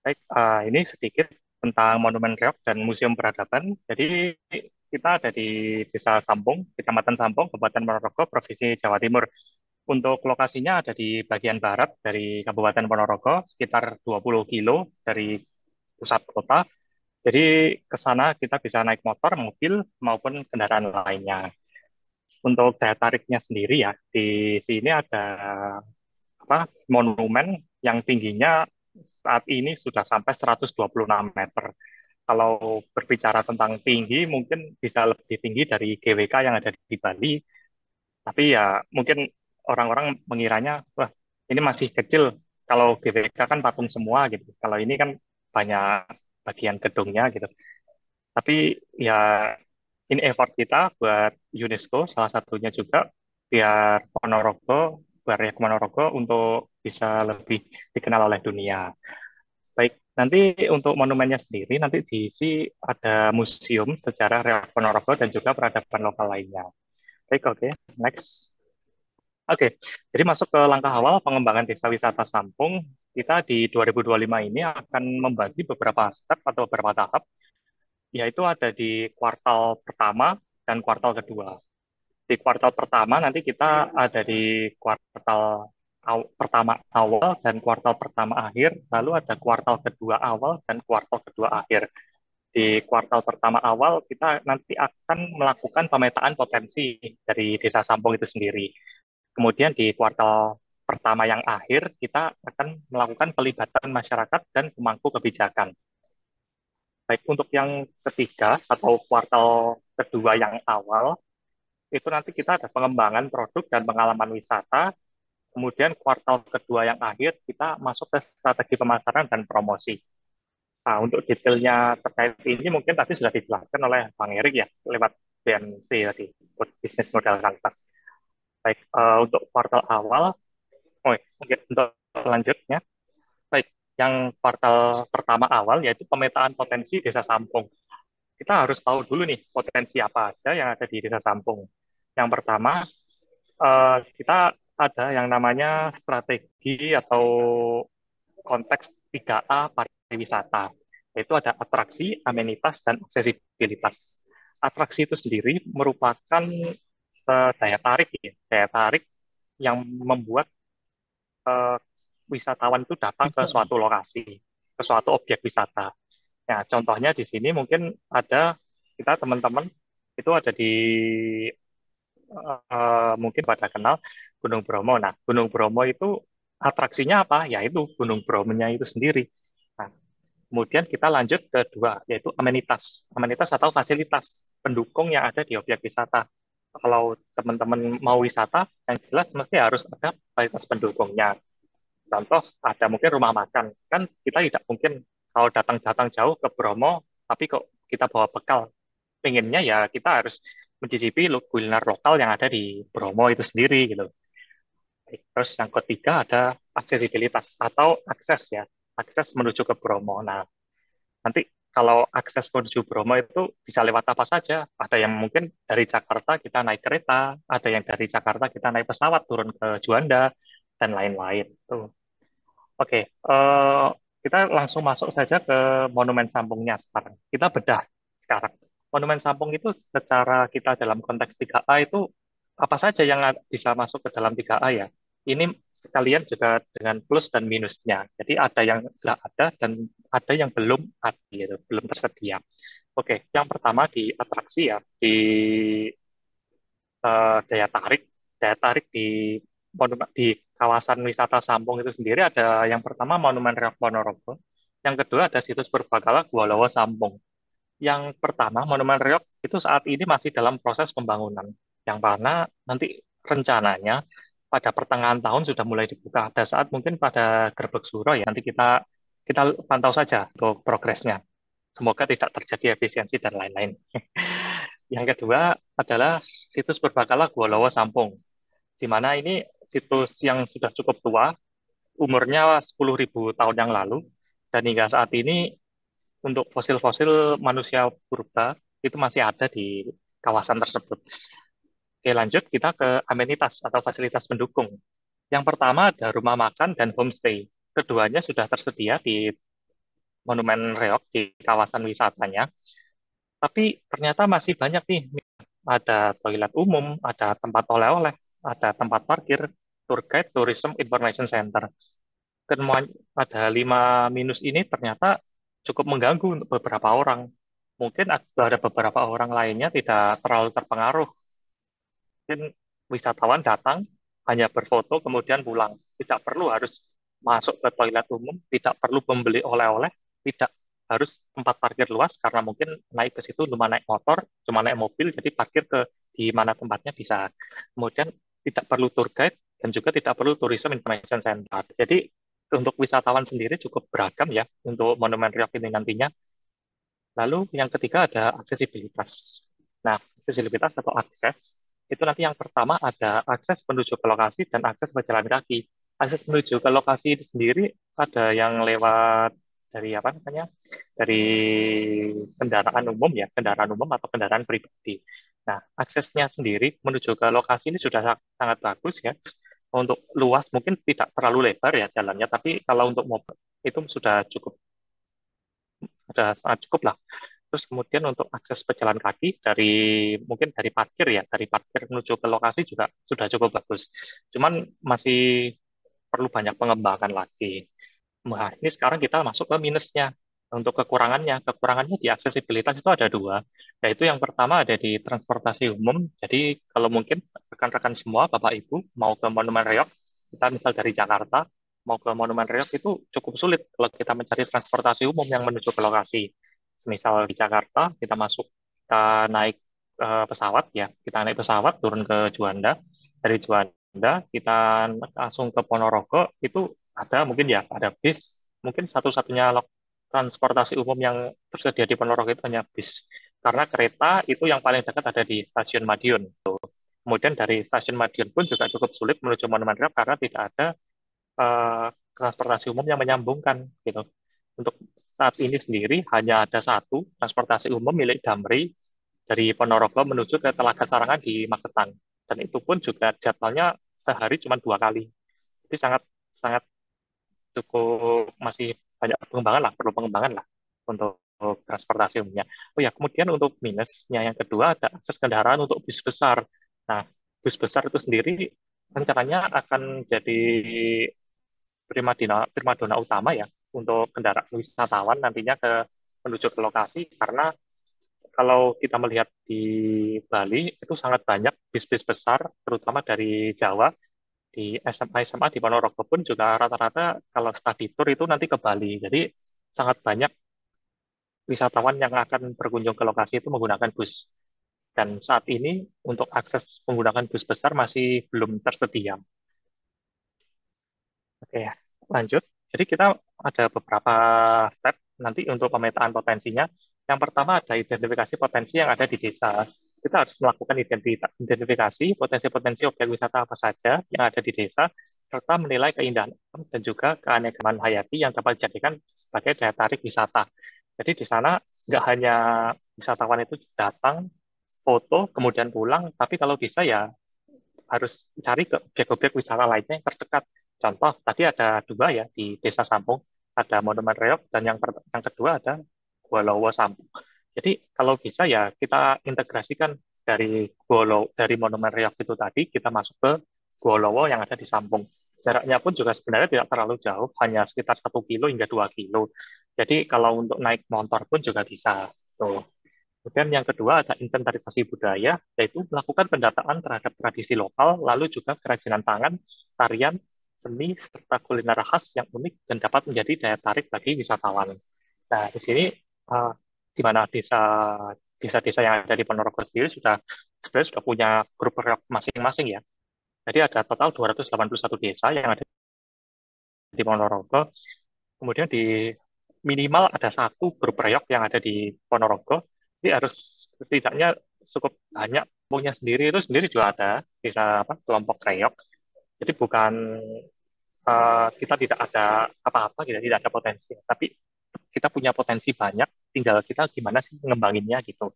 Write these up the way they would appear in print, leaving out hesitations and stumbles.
Baik, ini sedikit tentang Monumen Reok dan Museum Peradaban. Jadi kita ada di Desa Sampung, Kecamatan Sampung, Kabupaten Ponorogo, Provinsi Jawa Timur. Untuk lokasinya ada di bagian barat dari Kabupaten Ponorogo, sekitar 20 kilo dari pusat kota. Jadi ke sana kita bisa naik motor, mobil, maupun kendaraan lainnya. Untuk daya tariknya sendiri ya, di sini ada monumen yang tingginya saat ini sudah sampai 126 meter. Kalau berbicara tentang tinggi, mungkin bisa lebih tinggi dari GWK yang ada di Bali. Tapi ya mungkin orang-orang mengiranya, wah ini masih kecil. Kalau GWK kan patung semua gitu. Kalau ini kan banyak bagian gedungnya gitu. Tapi ya ini effort kita buat UNESCO, salah satunya juga biar Ponorogo, Baraya Ponorogo untuk bisa lebih dikenal oleh dunia. Baik, nanti untuk monumennya sendiri, nanti diisi ada museum sejarah Reok Ponorogo dan juga peradaban lokal lainnya. Baik, oke, next. Oke, jadi masuk ke langkah awal pengembangan desa wisata Sampung, kita di 2025 ini akan membagi beberapa step atau beberapa tahap, yaitu ada di kuartal pertama dan kuartal kedua. Di kuartal pertama nanti kita ada di kuartal pertama awal dan kuartal pertama akhir, lalu ada kuartal kedua awal dan kuartal kedua akhir. Di kuartal pertama awal kita nanti akan melakukan pemetaan potensi dari Desa Sampung itu sendiri. Kemudian di kuartal pertama yang akhir kita akan melakukan pelibatan masyarakat dan pemangku kebijakan. Baik untuk yang ketiga atau kuartal kedua yang awal, itu nanti kita ada pengembangan produk dan pengalaman wisata. Kemudian kuartal kedua yang akhir kita masuk ke strategi pemasaran dan promosi. Nah, untuk detailnya terkait ini mungkin tadi sudah dijelaskan oleh Bang Erik ya lewat BNC tadi, bisnis modal kanvas. Baik, untuk kuartal awal, mungkin untuk selanjutnya, baik, yang kuartal pertama awal yaitu pemetaan potensi desa Sampung. Kita harus tahu dulu nih potensi apa aja yang ada di desa Sampung. Yang pertama, kita ada yang namanya strategi atau konteks 3A pariwisata, yaitu ada atraksi, amenitas, dan aksesibilitas. Atraksi itu sendiri merupakan daya tarik, ya, daya tarik yang membuat eh, wisatawan itu datang ke suatu lokasi, ke suatu objek wisata. Ya, contohnya di sini mungkin ada kita teman-teman itu ada di mungkin pada kenal Gunung Bromo. Nah, Gunung Bromo itu atraksinya apa? Yaitu Gunung Bromonya itu sendiri. Nah, kemudian kita lanjut ke dua, yaitu amenitas. Amenitas atau fasilitas pendukung yang ada di objek wisata. Kalau teman-teman mau wisata, yang jelas mesti harus ada fasilitas pendukungnya. Contoh, ada mungkin rumah makan. Kan kita tidak mungkin kalau datang-datang jauh ke Bromo, tapi kok kita bawa bekal. Pengennya ya kita harus mencicipi kuliner lokal yang ada di Bromo itu sendiri gitu. Terus yang ketiga ada aksesibilitas atau akses ya, akses menuju ke Bromo. Nah, nanti kalau akses menuju Bromo itu bisa lewat apa saja. Ada yang mungkin dari Jakarta kita naik kereta, ada yang dari Jakarta kita naik pesawat turun ke Juanda, dan lain-lain. Tuh. Oke, kita langsung masuk saja ke Monumen Sampungnya sekarang. Kita bedah sekarang. Monumen Sampung itu secara kita dalam konteks 3A itu apa saja yang bisa masuk ke dalam 3A ya? Ini sekalian juga dengan plus dan minusnya. Jadi ada yang sudah ada dan ada yang belum ada, gitu, belum tersedia. Oke, yang pertama di atraksi ya, di daya tarik. Daya tarik di kawasan wisata Sampung itu sendiri ada yang pertama Monumen Reok Ponorogo, yang kedua ada situs Purbakala Gua Lowo Sampung. Yang pertama Monumen Reok itu saat ini masih dalam proses pembangunan, yang mana nanti rencananya pada pertengahan tahun sudah mulai dibuka. Ada saat mungkin pada Gerbek Suro ya, nanti kita kita pantau saja untuk progresnya. Semoga tidak terjadi efisiensi dan lain-lain. Yang kedua adalah situs Purbakala Gua Lowo Sampung, di mana ini situs yang sudah cukup tua, umurnya 10.000 tahun yang lalu, dan hingga saat ini untuk fosil-fosil manusia purba itu masih ada di kawasan tersebut. Oke, lanjut kita ke amenitas atau fasilitas pendukung. Yang pertama ada rumah makan dan homestay. Keduanya sudah tersedia di Monumen Reok di kawasan wisatanya. Tapi ternyata masih banyak nih, ada toilet umum, ada tempat oleh-oleh, ada tempat parkir, tour guide, tourism information center. Semua ada 5 minus ini ternyata cukup mengganggu untuk beberapa orang. Mungkin ada beberapa orang lainnya tidak terlalu terpengaruh. Mungkin wisatawan datang hanya berfoto kemudian pulang. Tidak perlu harus masuk ke toilet umum, tidak perlu membeli oleh-oleh, tidak harus tempat parkir luas karena mungkin naik ke situ cuma naik motor, cuma naik mobil, jadi parkir ke di mana tempatnya bisa. Kemudian tidak perlu tour guide dan juga tidak perlu tourism information center. Jadi untuk wisatawan sendiri cukup beragam ya untuk Monumen Riok ini nantinya. Lalu yang ketiga ada aksesibilitas. Nah, aksesibilitas atau akses itu nanti yang pertama ada akses menuju ke lokasi dan akses berjalan kaki. Akses menuju ke lokasi itu sendiri ada yang lewat dari apa namanya? Dari kendaraan umum ya, kendaraan umum atau kendaraan pribadi. Nah, aksesnya sendiri menuju ke lokasi ini sudah sangat bagus ya. Untuk luas mungkin tidak terlalu lebar ya jalannya, tapi kalau untuk mobil itu sudah sangat cukup lah. Terus kemudian untuk akses pejalan kaki dari mungkin dari parkir ya, dari parkir menuju ke lokasi juga sudah cukup bagus. Cuman masih perlu banyak pengembangan lagi. Nah, ini sekarang kita masuk ke minusnya. Untuk kekurangannya, kekurangannya di aksesibilitas itu ada dua. Yaitu yang pertama ada di transportasi umum. Jadi kalau mungkin rekan-rekan semua, Bapak Ibu, mau ke Monumen Reok, kita misal dari Jakarta, mau ke Monumen Reok itu cukup sulit kalau kita mencari transportasi umum yang menuju ke lokasi. Misal di Jakarta, kita masuk, kita naik pesawat ya, kita naik pesawat turun ke Juanda, dari Juanda kita langsung ke Ponorogo, itu ada mungkin ya, ada bis, mungkin satu-satunya transportasi umum yang tersedia di Ponorogo itu hanya bis. Karena kereta itu yang paling dekat ada di Stasiun Madiun. Kemudian dari Stasiun Madiun pun juga cukup sulit menuju Monumen Rail karena tidak ada transportasi umum yang menyambungkan gitu. Untuk saat ini sendiri hanya ada satu transportasi umum milik Damri dari Ponorogo menuju ke Telaga Sarangan di Magetan. Dan itu pun juga jadwalnya sehari cuma 2 kali. Jadi sangat sangat cukup masih banyak pengembangan lah, perlu pengembangan lah untuk transportasi umumnya. Oh ya, kemudian untuk minusnya yang kedua ada akses kendaraan untuk bus besar. Nah, bus besar itu sendiri rencananya akan jadi primadona utama ya untuk kendaraan wisatawan nantinya menuju ke lokasi karena kalau kita melihat di Bali itu sangat banyak bis-bis besar terutama dari Jawa di SMA di Ponorogo pun juga rata-rata kalau study tour itu nanti ke Bali. Jadi sangat banyak wisatawan yang akan berkunjung ke lokasi itu menggunakan bus. Dan saat ini untuk akses menggunakan bus besar masih belum tersedia. Oke, ya, lanjut. Jadi kita ada beberapa step nanti untuk pemetaan potensinya. Yang pertama ada identifikasi potensi yang ada di desa. Kita harus melakukan identifikasi potensi-potensi objek wisata apa saja yang ada di desa, serta menilai keindahan alam dan juga keanekaragaman hayati yang dapat dijadikan sebagai daya tarik wisata. Jadi di sana nggak hanya wisatawan itu datang, foto, kemudian pulang, tapi kalau bisa ya harus cari ke objek-objek wisata lainnya yang terdekat. Contoh, tadi ada dua ya di Desa Sampung, ada Monumen Reok dan yang kedua ada Gua Lowo Sampung. Jadi kalau bisa ya kita integrasikan dari Monumen Reok itu tadi kita masuk ke Gua Lowo yang ada di Sampung. Jaraknya pun juga sebenarnya tidak terlalu jauh, hanya sekitar 1 kilo hingga 2 kilo. Jadi kalau untuk naik motor pun juga bisa. Tuh. Kemudian yang kedua ada inventarisasi budaya, yaitu melakukan pendataan terhadap tradisi lokal, lalu juga kerajinan tangan, tarian, seni, serta kuliner khas yang unik dan dapat menjadi daya tarik bagi wisatawan. Nah, di sini di mana desa-desa yang ada di Ponorogo sendiri sebenarnya sudah punya grup reok masing-masing ya. Jadi ada total 281 desa yang ada di Ponorogo. Kemudian di minimal ada satu grup reok yang ada di Ponorogo. Jadi harus setidaknya cukup banyak punya sendiri itu sendiri juga ada bisa apa kelompok reok. Jadi bukan kita tidak ada apa-apa, kita tidak ada potensi, tapi kita punya potensi banyak. Tinggal kita gimana sih mengembanginnya gitu.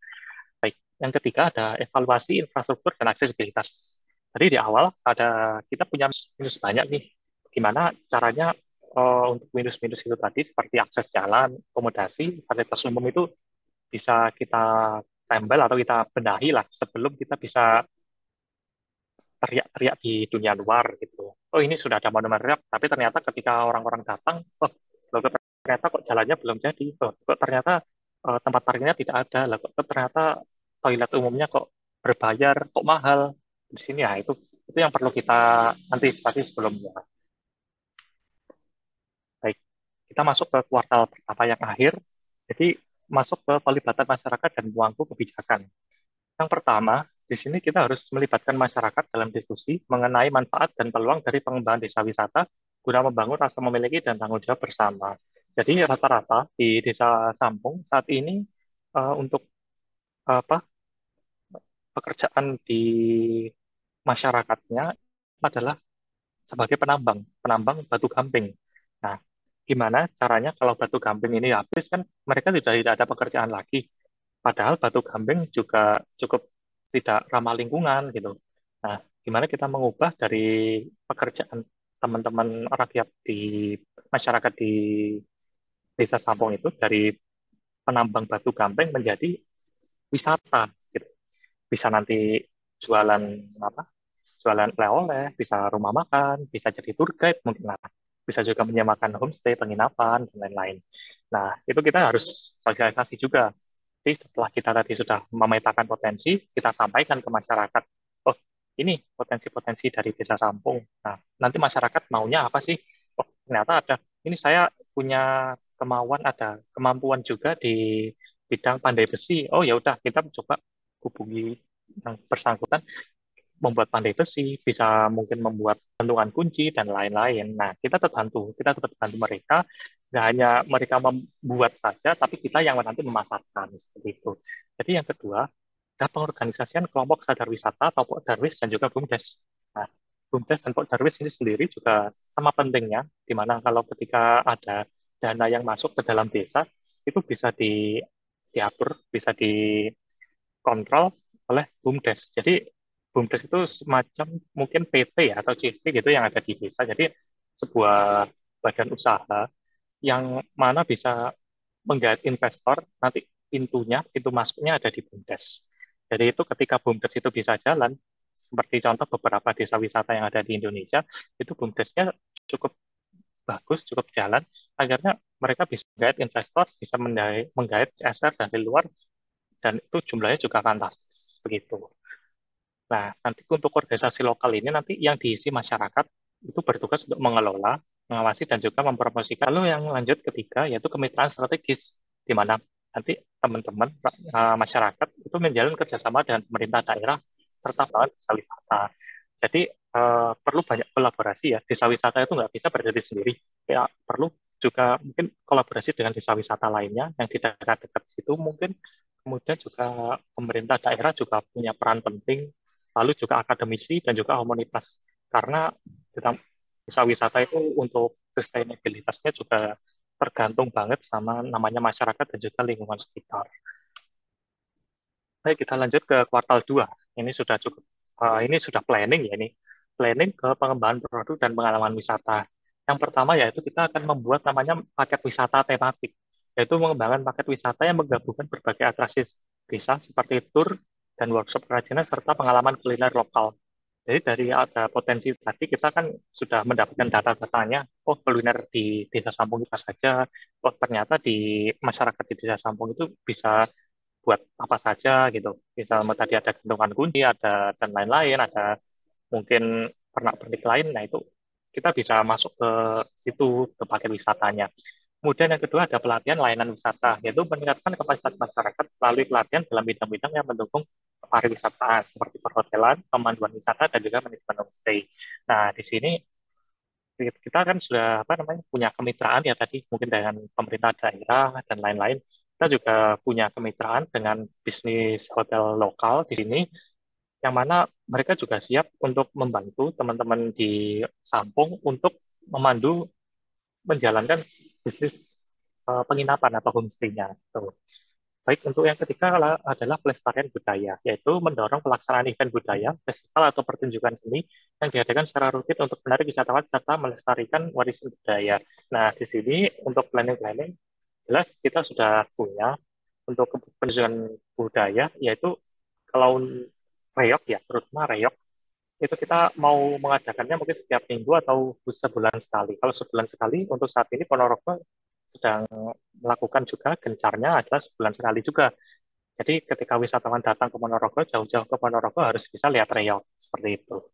Baik, yang ketiga ada evaluasi infrastruktur dan aksesibilitas. Tadi di awal ada kita punya minus banyak nih. Gimana caranya untuk minus-minus itu tadi seperti akses jalan, akomodasi, fasilitas umum itu bisa kita tempel atau kita benahi lah sebelum kita bisa teriak-teriak di dunia luar gitu. Oh ini sudah ada monumen rel, tapi ternyata ketika orang-orang datang, oh loh, kok ternyata kok jalannya belum jadi, oh kok ternyata tempat parkirnya tidak ada, lah kok ternyata toilet umumnya kok berbayar, kok mahal di sini ya itu yang perlu kita antisipasi sebelumnya. Baik, kita masuk ke kuartal pertama yang akhir, jadi masuk ke pelibatan masyarakat dan pemangku kebijakan. Yang pertama, di sini kita harus melibatkan masyarakat dalam diskusi mengenai manfaat dan peluang dari pengembangan desa wisata guna membangun rasa memiliki dan tanggung jawab bersama. Jadi rata-rata di desa Sampung saat ini untuk apa pekerjaan di masyarakatnya adalah sebagai penambang, penambang batu gamping. Nah, gimana caranya kalau batu gamping ini habis kan mereka sudah tidak ada pekerjaan lagi. Padahal batu gamping juga cukup tidak ramah lingkungan gitu. Nah, gimana kita mengubah dari pekerjaan teman-teman rakyat di masyarakat di Desa Sampung itu dari penambang batu gamping menjadi wisata gitu. Bisa nanti jualan apa? Jualan oleh-oleh, bisa rumah makan, bisa jadi tour guide mungkin lah. Bisa juga menyewakan homestay, penginapan dan lain-lain. Nah, itu kita harus sosialisasi juga. Jadi setelah kita tadi sudah memetakan potensi, kita sampaikan ke masyarakat. Oh, ini potensi-potensi dari desa Sampung. Nah, nanti masyarakat maunya apa sih? Oh, ternyata ada. Ini saya punya kemauan, ada kemampuan juga di bidang pandai besi. Oh, ya udah, kita coba hubungi yang bersangkutan membuat pandai besi, bisa mungkin membuat gantungan kunci dan lain-lain. Nah, kita tetap bantu mereka. Nggak hanya mereka membuat saja, tapi kita yang nanti memasarkan seperti itu. Jadi yang kedua, ada pengorganisasian kelompok sadar wisata atau Darwis dan juga BUMDes. Nah, BUMDes dan Darwis ini sendiri juga sama pentingnya, di mana kalau ketika ada dana yang masuk ke dalam desa, itu bisa diatur, bisa kontrol oleh BUMDes. Jadi BUMDes itu semacam mungkin PT ya atau CIV gitu yang ada di desa. Jadi sebuah badan usaha yang mana bisa menggait investor, nanti pintu masuknya ada di BUMDes. Jadi itu ketika BUMDes itu bisa jalan, seperti contoh beberapa desa wisata yang ada di Indonesia, itu BUMDesnya cukup bagus, cukup jalan, akhirnya mereka bisa menggait investor, bisa menggait CSR dari luar, dan itu jumlahnya juga fantastis begitu. Nah, nanti untuk organisasi lokal ini nanti yang diisi masyarakat itu bertugas untuk mengelola, mengawasi dan juga mempromosikan. Lalu yang lanjut ketiga yaitu kemitraan strategis, di mana nanti teman-teman masyarakat itu menjalin kerjasama dengan pemerintah daerah serta bangun desa wisata. Jadi perlu banyak kolaborasi ya. Desa wisata itu nggak bisa berdiri sendiri. Ya, perlu juga mungkin kolaborasi dengan desa wisata lainnya yang di dekat-dekat situ mungkin. Kemudian juga pemerintah daerah juga punya peran penting, lalu juga akademisi dan juga komunitas. Karena dalam desa wisata itu untuk sustainability-nya juga tergantung banget sama namanya masyarakat dan juga lingkungan sekitar. Baik, kita lanjut ke kuartal 2. Ini sudah cukup, ini sudah planning ya ini. Planning ke pengembangan produk dan pengalaman wisata. Yang pertama yaitu kita akan membuat namanya paket wisata tematik, yaitu mengembangkan paket wisata yang menggabungkan berbagai atraksi desa seperti tur dan workshop kerajinan serta pengalaman kuliner lokal. Jadi dari ada potensi tadi kita kan sudah mendapatkan data-datanya, oh kuliner di Desa Sampung itu apa saja, oh ternyata di masyarakat di Desa Sampung itu bisa buat apa saja gitu. Misalnya tadi ada gantungan kunci, ada dan lain-lain, ada mungkin pernak-pernik lain. Nah itu kita bisa masuk ke situ ke paket wisatanya. Kemudian yang kedua ada pelatihan layanan wisata, yaitu meningkatkan kapasitas masyarakat melalui pelatihan dalam bidang-bidang yang mendukung pariwisata seperti perhotelan, pemanduan wisata, dan juga manajemen homestay. Nah, di sini kita kan sudah apa namanya punya kemitraan ya tadi mungkin dengan pemerintah daerah dan lain-lain. Kita juga punya kemitraan dengan bisnis hotel lokal di sini yang mana mereka juga siap untuk membantu teman-teman di Sampung untuk memandu menjalankan bisnis penginapan atau homestay-nya. Tuh. Baik, untuk yang ketiga adalah pelestarian budaya, yaitu mendorong pelaksanaan event budaya, festival atau pertunjukan seni yang diadakan secara rutin untuk menarik wisatawan serta melestarikan warisan budaya. Nah, di sini untuk planning-planning, jelas kita sudah punya untuk penunjukan budaya, yaitu kalau reok ya, terutama reok, itu kita mau mengadakannya mungkin setiap minggu atau sebulan sekali. Kalau sebulan sekali, untuk saat ini Ponorogo sedang melakukan juga gencarnya adalah sebulan sekali juga. Jadi ketika wisatawan datang ke Ponorogo, jauh-jauh ke Ponorogo harus bisa lihat reok seperti itu.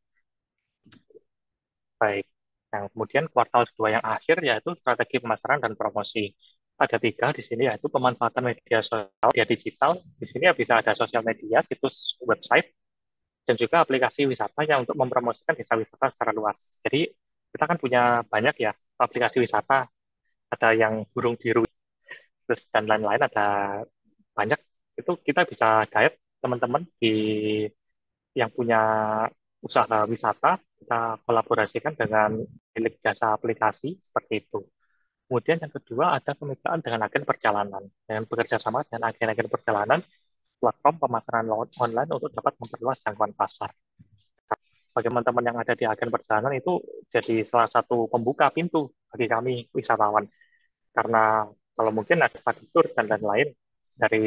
Baik. Nah, kemudian kuartal kedua yang akhir yaitu strategi pemasaran dan promosi. Ada tiga di sini yaitu pemanfaatan media sosial, media digital. Di sini ya bisa ada sosial media, situs website, dan juga aplikasi wisata yang untuk mempromosikan desa wisata secara luas. Jadi kita kan punya banyak ya aplikasi wisata, ada yang burung biru, terus dan lain-lain ada banyak. Itu kita bisa guide teman-teman yang punya usaha wisata, kita kolaborasikan dengan milik jasa aplikasi seperti itu. Kemudian yang kedua ada kemitraan dengan agen perjalanan. Dengan bekerja sama dengan agen-agen perjalanan, platform pemasaran online untuk dapat memperluas jangkauan pasar. Bagi teman-teman yang ada di agen perjalanan itu jadi salah satu pembuka pintu bagi kami wisatawan. Karena kalau mungkin ada study tour dan lain-lain dari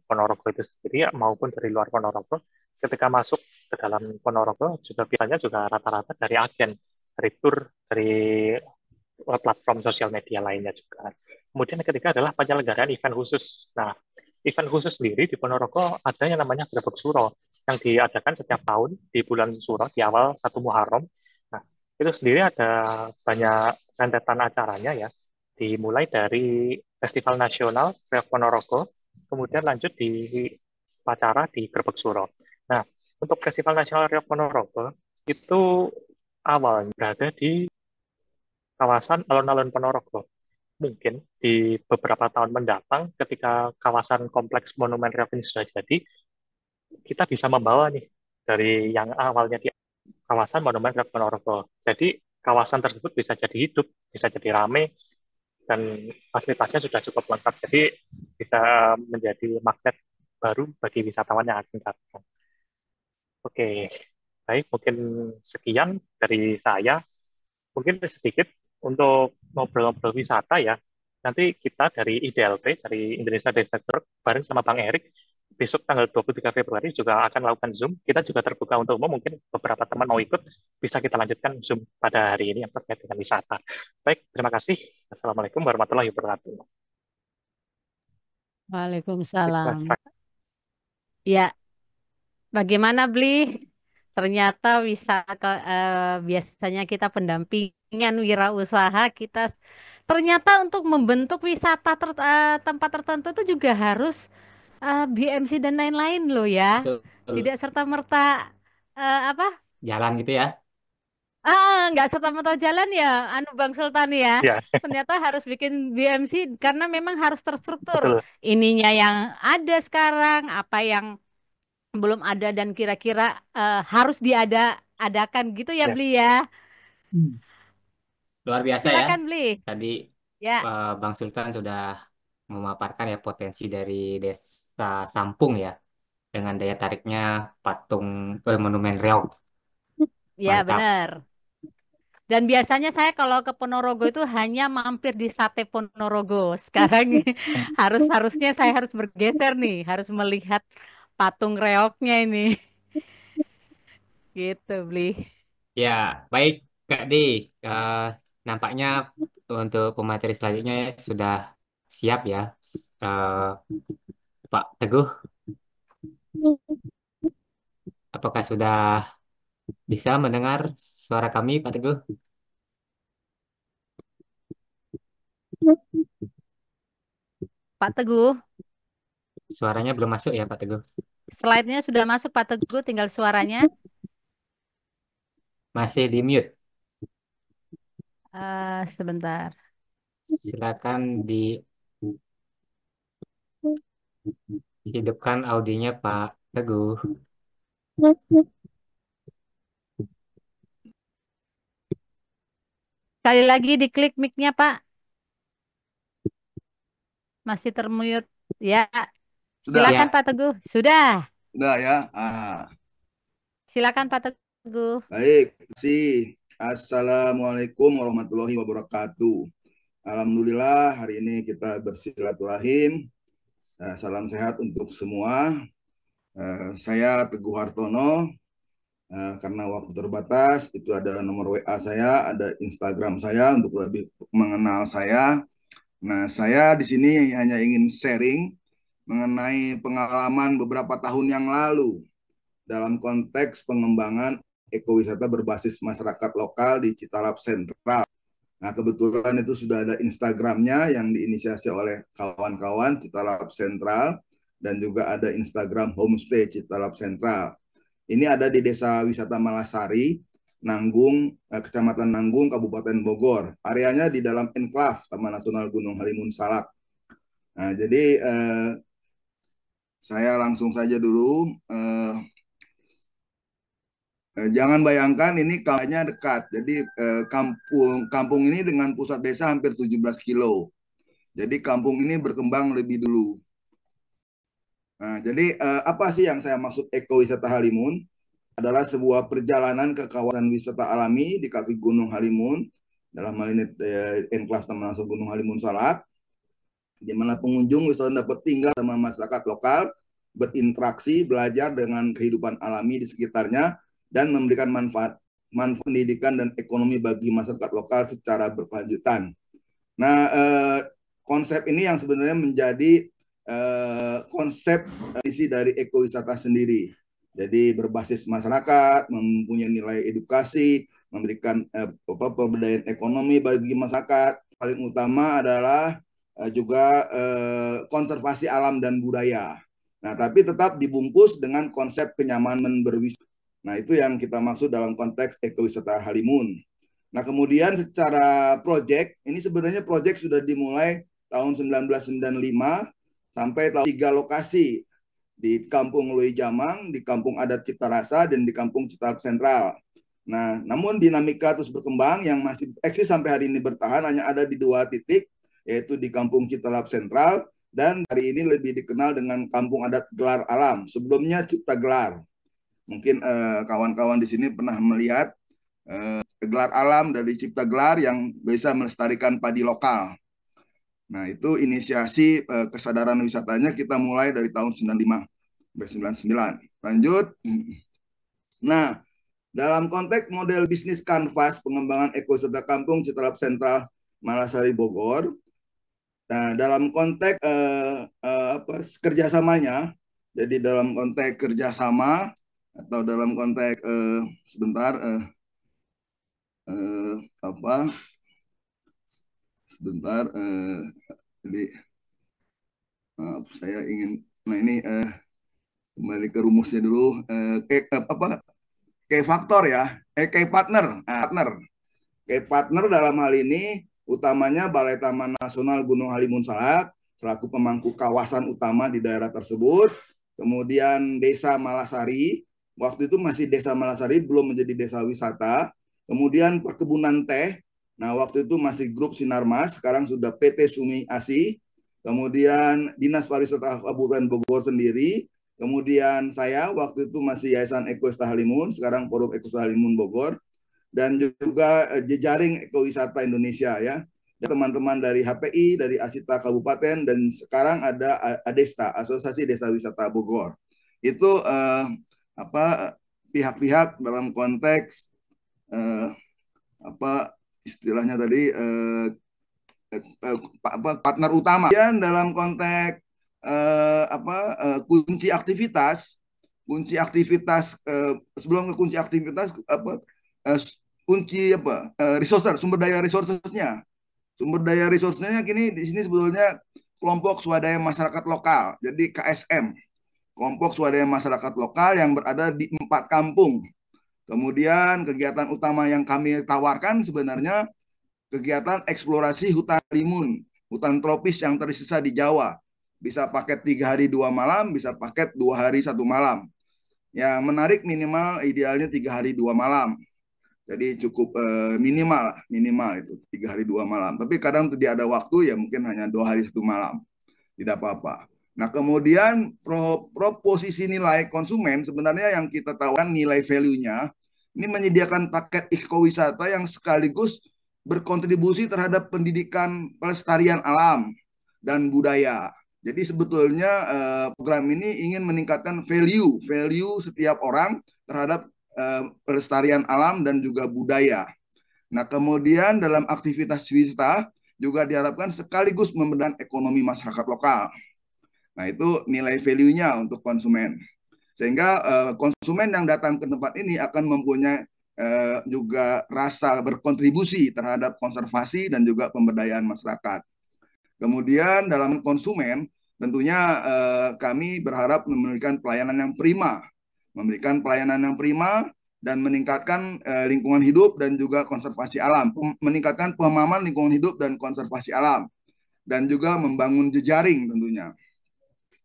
Ponorogo itu sendiri maupun dari luar Ponorogo, ketika masuk ke dalam Ponorogo juga biasanya juga rata-rata dari agen, dari tour, dari platform sosial media lainnya juga. Kemudian yang ketiga adalah penyelenggaraan event khusus. Nah, event khusus sendiri di Ponorogo ada yang namanya Grebek Suro yang diadakan setiap tahun di bulan Suro di awal 1 Muharram. Nah, itu sendiri ada banyak rentetan acaranya ya. Dimulai dari Festival Nasional Reok Ponorogo, kemudian lanjut di upacara di Grebek Suro. Nah, untuk Festival Nasional Reok Ponorogo itu awalnya berada di kawasan alun-alun Ponorogo. Mungkin di beberapa tahun mendatang, ketika kawasan kompleks Monumen Reok ini sudah jadi, kita bisa membawa nih dari yang awalnya di kawasan Monumen Reok Ponorogo. Jadi kawasan tersebut bisa jadi hidup, bisa jadi ramai, dan fasilitasnya sudah cukup lengkap. Jadi bisa menjadi magnet baru bagi wisatawan yang akan datang. Oke, baik, mungkin sekian dari saya. Mungkin sedikit untuk ngobrol-ngobrol wisata ya. Nanti kita dari IDLT, dari Indonesia Destination Tour, bareng sama Bang Erik, besok tanggal 23 Februari juga akan melakukan Zoom. Kita juga terbuka untuk umum, mungkin beberapa teman mau ikut, bisa kita lanjutkan Zoom pada hari ini yang terkait dengan wisata. Baik, terima kasih. Assalamualaikum warahmatullahi wabarakatuh. Baik, Waalaikumsalam. Mas. Ya, bagaimana Bli? Ternyata biasanya kita pendampingan wirausaha kita ternyata untuk membentuk tempat tertentu itu juga harus BMC dan lain-lain loh ya. Betul. Tidak serta-merta apa? Jalan gitu ya. Nggak serta-merta jalan ya, anu Bang Sultan ya. Ya, Ternyata harus bikin BMC karena memang harus terstruktur. betul. Ininya yang ada sekarang, apa yang belum ada dan kira-kira harus adakan gitu ya Ya, Beli ya. Hmm. Luar biasa ya. Silakan Beli. Tadi Ya, Bang Sultan sudah memaparkan ya potensi dari Desa Sampung ya dengan daya tariknya patung Monumen Reog. ya Mantap. benar. Dan biasanya saya kalau ke Ponorogo itu hanya mampir di Sate Ponorogo. Sekarang harusnya saya harus bergeser nih, harus melihat patung reoknya ini. Gitu, Beli. Ya, baik Kak Di. Eh, Nampaknya untuk pemateri selanjutnya sudah siap ya. Eh, Pak Teguh, apakah sudah bisa mendengar suara kami, Pak Teguh? Pak Teguh, Suaranya belum masuk ya, Pak Teguh. slide-nya sudah masuk Pak Teguh, tinggal suaranya. Masih di mute. Sebentar. Silakan dihidupkan audionya, Pak Teguh. Sekali lagi diklik mic-nya Pak. Masih termute. Ya, Sudah, Silakan Ya, Pak Teguh. Sudah. sudah ya. Silakan Pak Teguh. Baik, terima kasih. Assalamualaikum warahmatullahi wabarakatuh. Alhamdulillah hari ini kita bersilaturahim. Salam sehat untuk semua. Saya Teguh Hartono. Karena waktu terbatas, itu ada nomor WA saya, ada Instagram saya untuk lebih mengenal saya. Nah, saya di sini hanya ingin sharing mengenai pengalaman beberapa tahun yang lalu dalam konteks pengembangan ekowisata berbasis masyarakat lokal di Citalap Sentral. Nah, kebetulan itu sudah ada Instagramnya yang diinisiasi oleh kawan-kawan Citalap Sentral dan juga ada Instagram Homestay Citalap Sentral. Ini ada di Desa Wisata Malasari, Nanggung, Kecamatan Nanggung, Kabupaten Bogor. Areanya di dalam enklave Taman Nasional Gunung Halimun Salak. Nah, jadi saya langsung saja dulu. Jangan bayangkan ini kampungnya dekat. Jadi kampung ini dengan pusat desa hampir 17 kilo. Jadi kampung ini berkembang lebih dulu. Nah, jadi apa sih yang saya maksud ekowisata Halimun? Adalah sebuah perjalanan ke kawasan wisata alami di kaki Gunung Halimun. Dalam hal ini enklave Taman Nasional Gunung Halimun Salak, di mana pengunjung wisatawan dapat tinggal sama masyarakat lokal, berinteraksi, belajar dengan kehidupan alami di sekitarnya, dan memberikan manfaat pendidikan dan ekonomi bagi masyarakat lokal secara berkelanjutan. Nah, konsep ini yang sebenarnya menjadi konsep isi dari ekowisata sendiri. Jadi berbasis masyarakat, mempunyai nilai edukasi, memberikan pemberdayaan ekonomi bagi masyarakat. Paling utama adalah juga konservasi alam dan budaya. Nah, tapi tetap dibungkus dengan konsep kenyamanan berwisata. Nah, itu yang kita maksud dalam konteks ekowisata Halimun. Nah, kemudian secara proyek, ini sebenarnya proyek sudah dimulai tahun 1995 sampai tahun 3 lokasi di Kampung Lui Jamang, di Kampung Adat Cipta Rasa, dan di Kampung Citalap Sentral. Nah, namun dinamika terus berkembang yang masih eksis sampai hari ini bertahan hanya ada di 2 titik, yaitu di Kampung Citalap Sentral dan hari ini lebih dikenal dengan Kampung Adat Gelar Alam. Sebelumnya Cipta Gelar. Mungkin kawan-kawan di sini pernah melihat gelar alam dari Cipta Gelar yang bisa melestarikan padi lokal. Nah, itu inisiasi kesadaran wisatanya kita mulai dari tahun 95 sampai 99. Lanjut. Nah, dalam konteks model bisnis kanvas pengembangan ekowisata kampung Citalap Sentral Malasari Bogor, nah dalam konteks kerjasamanya, jadi dalam konteks kerjasama atau dalam konteks sebentar apa sebentar jadi saya ingin ini kembali ke rumusnya dulu kayak faktor ya kayak partner dalam hal ini utamanya Balai Taman Nasional Gunung Halimun Salak selaku pemangku kawasan utama di daerah tersebut, kemudian Desa Malasari, waktu itu masih Desa Malasari belum menjadi desa wisata, kemudian perkebunan teh, nah waktu itu masih grup Sinarmas, sekarang sudah PT Sumi Asi, kemudian Dinas Pariwisata Kabupaten Bogor sendiri, kemudian saya waktu itu masih Yayasan Ekowisata Halimun, sekarang Forum Ekowisata Halimun Bogor, dan juga jejaring ekowisata Indonesia ya. Teman-teman dari HPI, dari Asita Kabupaten, dan sekarang ada ADESTA, Asosiasi Desa Wisata Bogor. Itu pihak-pihak dalam konteks istilahnya tadi partner utama. Dan dalam konteks kunci aktivitas sebelum ke kunci aktivitas sumber daya resourcesnya kini di sini sebetulnya kelompok swadaya masyarakat lokal, jadi KSM, kelompok swadaya masyarakat lokal yang berada di 4 kampung. Kemudian kegiatan utama yang kami tawarkan sebenarnya kegiatan eksplorasi hutan limun, hutan tropis yang tersisa di Jawa. Bisa paket 3 hari 2 malam, bisa paket 2 hari 1 malam. Yang menarik minimal idealnya 3 hari 2 malam. Jadi cukup minimal itu 3 hari 2 malam. Tapi kadang tidak ada waktu ya mungkin hanya 2 hari 1 malam. Tidak apa-apa. Nah, kemudian proposisi nilai konsumen sebenarnya yang kita tawarkan nilai value-nya ini menyediakan paket ekowisata yang sekaligus berkontribusi terhadap pendidikan pelestarian alam dan budaya. Jadi sebetulnya program ini ingin meningkatkan value setiap orang terhadap pelestarian alam dan juga budaya. Nah, kemudian dalam aktivitas wisata juga diharapkan sekaligus memberikan ekonomi masyarakat lokal. Nah, itu nilai value-nya untuk konsumen. Sehingga konsumen yang datang ke tempat ini akan mempunyai juga rasa berkontribusi terhadap konservasi dan juga pemberdayaan masyarakat. Kemudian dalam konsumen, tentunya kami berharap memberikan pelayanan yang prima, dan meningkatkan lingkungan hidup dan juga konservasi alam, meningkatkan pemahaman lingkungan hidup dan konservasi alam, dan juga membangun jejaring tentunya.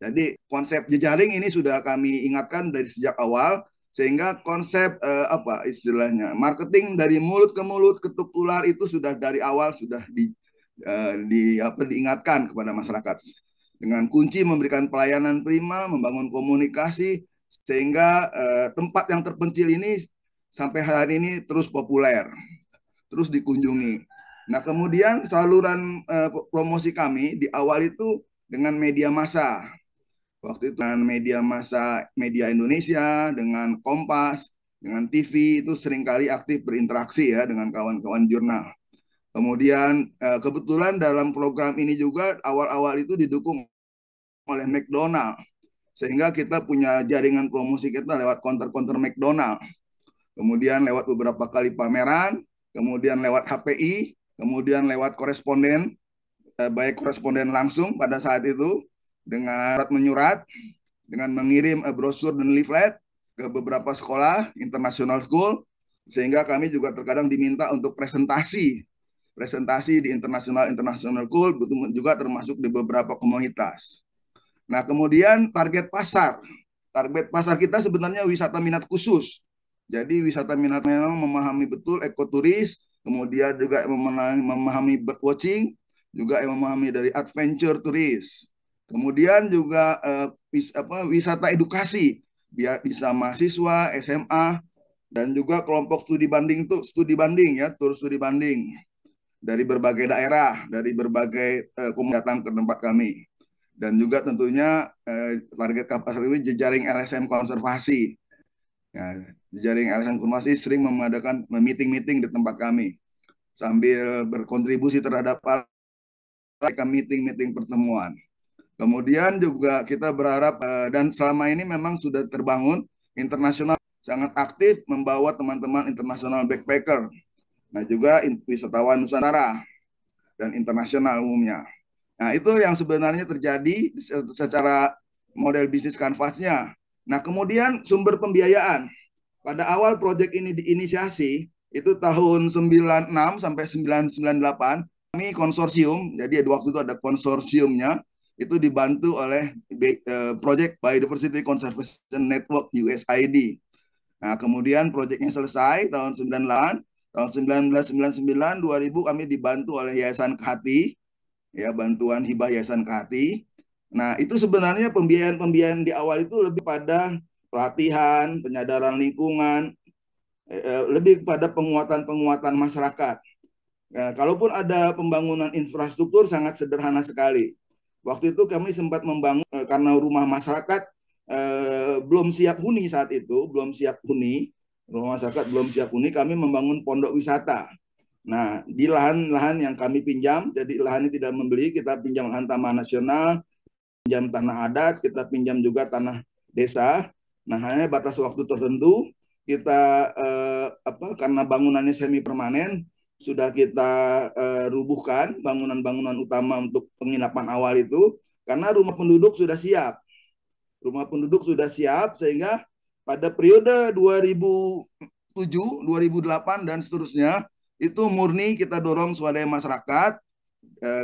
Jadi konsep jejaring ini sudah kami ingatkan dari sejak awal, sehingga konsep apa istilahnya marketing dari mulut ke mulut ketuk tular itu sudah dari awal sudah diingatkan kepada masyarakat dengan kunci memberikan pelayanan prima, membangun komunikasi sehingga tempat yang terpencil ini sampai hari ini terus populer, terus dikunjungi. Nah, kemudian saluran promosi kami di awal itu dengan media massa. Waktu itu dengan media massa, media Indonesia, dengan Kompas, dengan TV itu seringkali aktif berinteraksi ya dengan kawan-kawan jurnal. Kemudian kebetulan dalam program ini juga awal-awal itu didukung oleh McDonald, sehingga kita punya jaringan promosi kita lewat counter-counter McDonald. Kemudian lewat beberapa kali pameran, kemudian lewat HPI, kemudian lewat koresponden, baik koresponden langsung pada saat itu dengan menyurat, dengan mengirim brosur dan leaflet ke beberapa sekolah, international school, sehingga kami juga terkadang diminta untuk presentasi di international school, juga termasuk di beberapa komunitas. Nah, kemudian target pasar kita sebenarnya wisata minat khusus. Jadi wisata minat memang memahami betul ekoturis, kemudian juga memahami birdwatching, juga yang memahami dari adventure turis. Kemudian juga wisata edukasi, bisa mahasiswa, SMA, dan juga kelompok studi banding ya, tur studi banding dari berbagai daerah, dari berbagai komunitas datang ke tempat kami. Dan juga tentunya target pasar ini jejaring LSM konservasi. Ya, jejaring LSM konservasi sering mengadakan meeting-meeting di tempat kami sambil berkontribusi terhadap meeting-meeting pertemuan. Kemudian juga kita berharap dan selama ini memang sudah terbangun internasional sangat aktif membawa teman-teman internasional backpacker. Nah, juga wisatawan Nusantara dan internasional umumnya. Nah, itu yang sebenarnya terjadi secara model bisnis kanvasnya. Nah, kemudian sumber pembiayaan. Pada awal proyek ini diinisiasi, itu tahun 96 sampai 998, kami konsorsium, jadi waktu itu ada konsorsiumnya, itu dibantu oleh Project Biodiversity Conservation Network USAID. Nah, kemudian proyeknya selesai tahun 98, tahun 1999, 2000 kami dibantu oleh Yayasan Kehati, ya bantuan hibah Yayasan Kehati. Nah, itu sebenarnya pembiayaan di awal itu lebih pada pelatihan, penyadaran lingkungan, lebih pada penguatan masyarakat. Nah, kalaupun ada pembangunan infrastruktur sangat sederhana sekali. Waktu itu kami sempat membangun karena rumah masyarakat belum siap huni saat itu, rumah masyarakat belum siap huni, kami membangun pondok wisata. Nah, di lahan-lahan yang kami pinjam, jadi lahannya tidak membeli, kita pinjam lahan taman nasional, pinjam tanah adat, kita pinjam juga tanah desa. Nah, hanya batas waktu tertentu kita karena bangunannya semi permanen, sudah kita rubuhkan bangunan-bangunan utama untuk penginapan awal itu karena rumah penduduk sudah siap. Sehingga pada periode 2007, 2008 dan seterusnya itu murni kita dorong swadaya masyarakat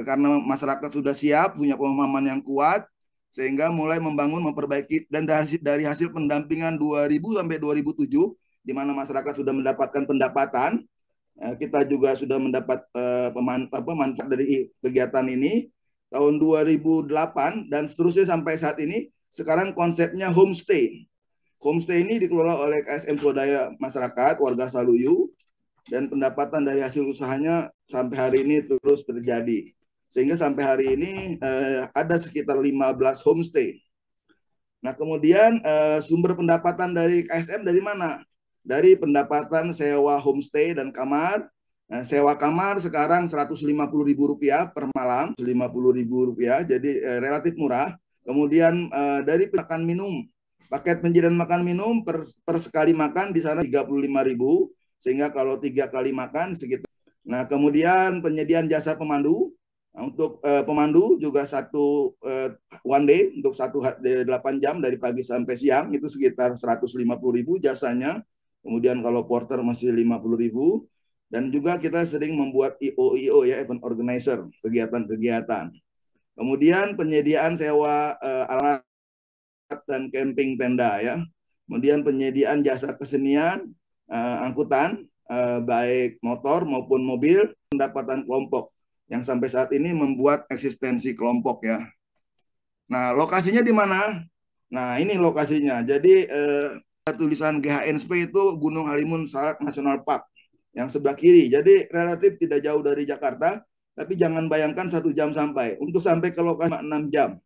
karena masyarakat sudah siap, punya pemahaman yang kuat sehingga mulai membangun, memperbaiki, dan dari hasil pendampingan 2000 sampai 2007 di mana masyarakat sudah mendapatkan pendapatan, kita juga sudah mendapat manfaat dari kegiatan ini. tahun 2008 dan seterusnya sampai saat ini. Sekarang konsepnya homestay. Homestay ini dikelola oleh KSM Swadaya Masyarakat Warga Saluyu, dan pendapatan dari hasil usahanya sampai hari ini terus terjadi. Sehingga sampai hari ini ada sekitar 15 homestay. Nah, kemudian sumber pendapatan dari KSM dari mana? Dari pendapatan sewa homestay dan kamar. Nah, sewa kamar sekarang Rp150.000 per malam, Rp50.000, jadi relatif murah. Kemudian dari makan minum, paket penjadian makan minum per sekali makan di sana Rp35.000, sehingga kalau 3 kali makan sekitar. Nah, kemudian penyediaan jasa pemandu. Nah, untuk pemandu juga satu one day untuk 8 jam dari pagi sampai siang itu sekitar Rp150.000 jasanya. Kemudian kalau porter masih Rp50.000. Dan juga kita sering membuat IO ya, event organizer, kegiatan-kegiatan. Kemudian penyediaan sewa alat dan camping tenda ya. Kemudian penyediaan jasa kesenian, angkutan, baik motor maupun mobil, pendapatan kelompok yang sampai saat ini membuat eksistensi kelompok ya. Nah, lokasinya di mana? Nah, ini lokasinya. Jadi tulisan GHNSP itu Gunung Halimun Salak National Park yang sebelah kiri. Jadi relatif tidak jauh dari Jakarta, tapi jangan bayangkan 1 jam sampai. Untuk sampai ke lokasi 6 jam.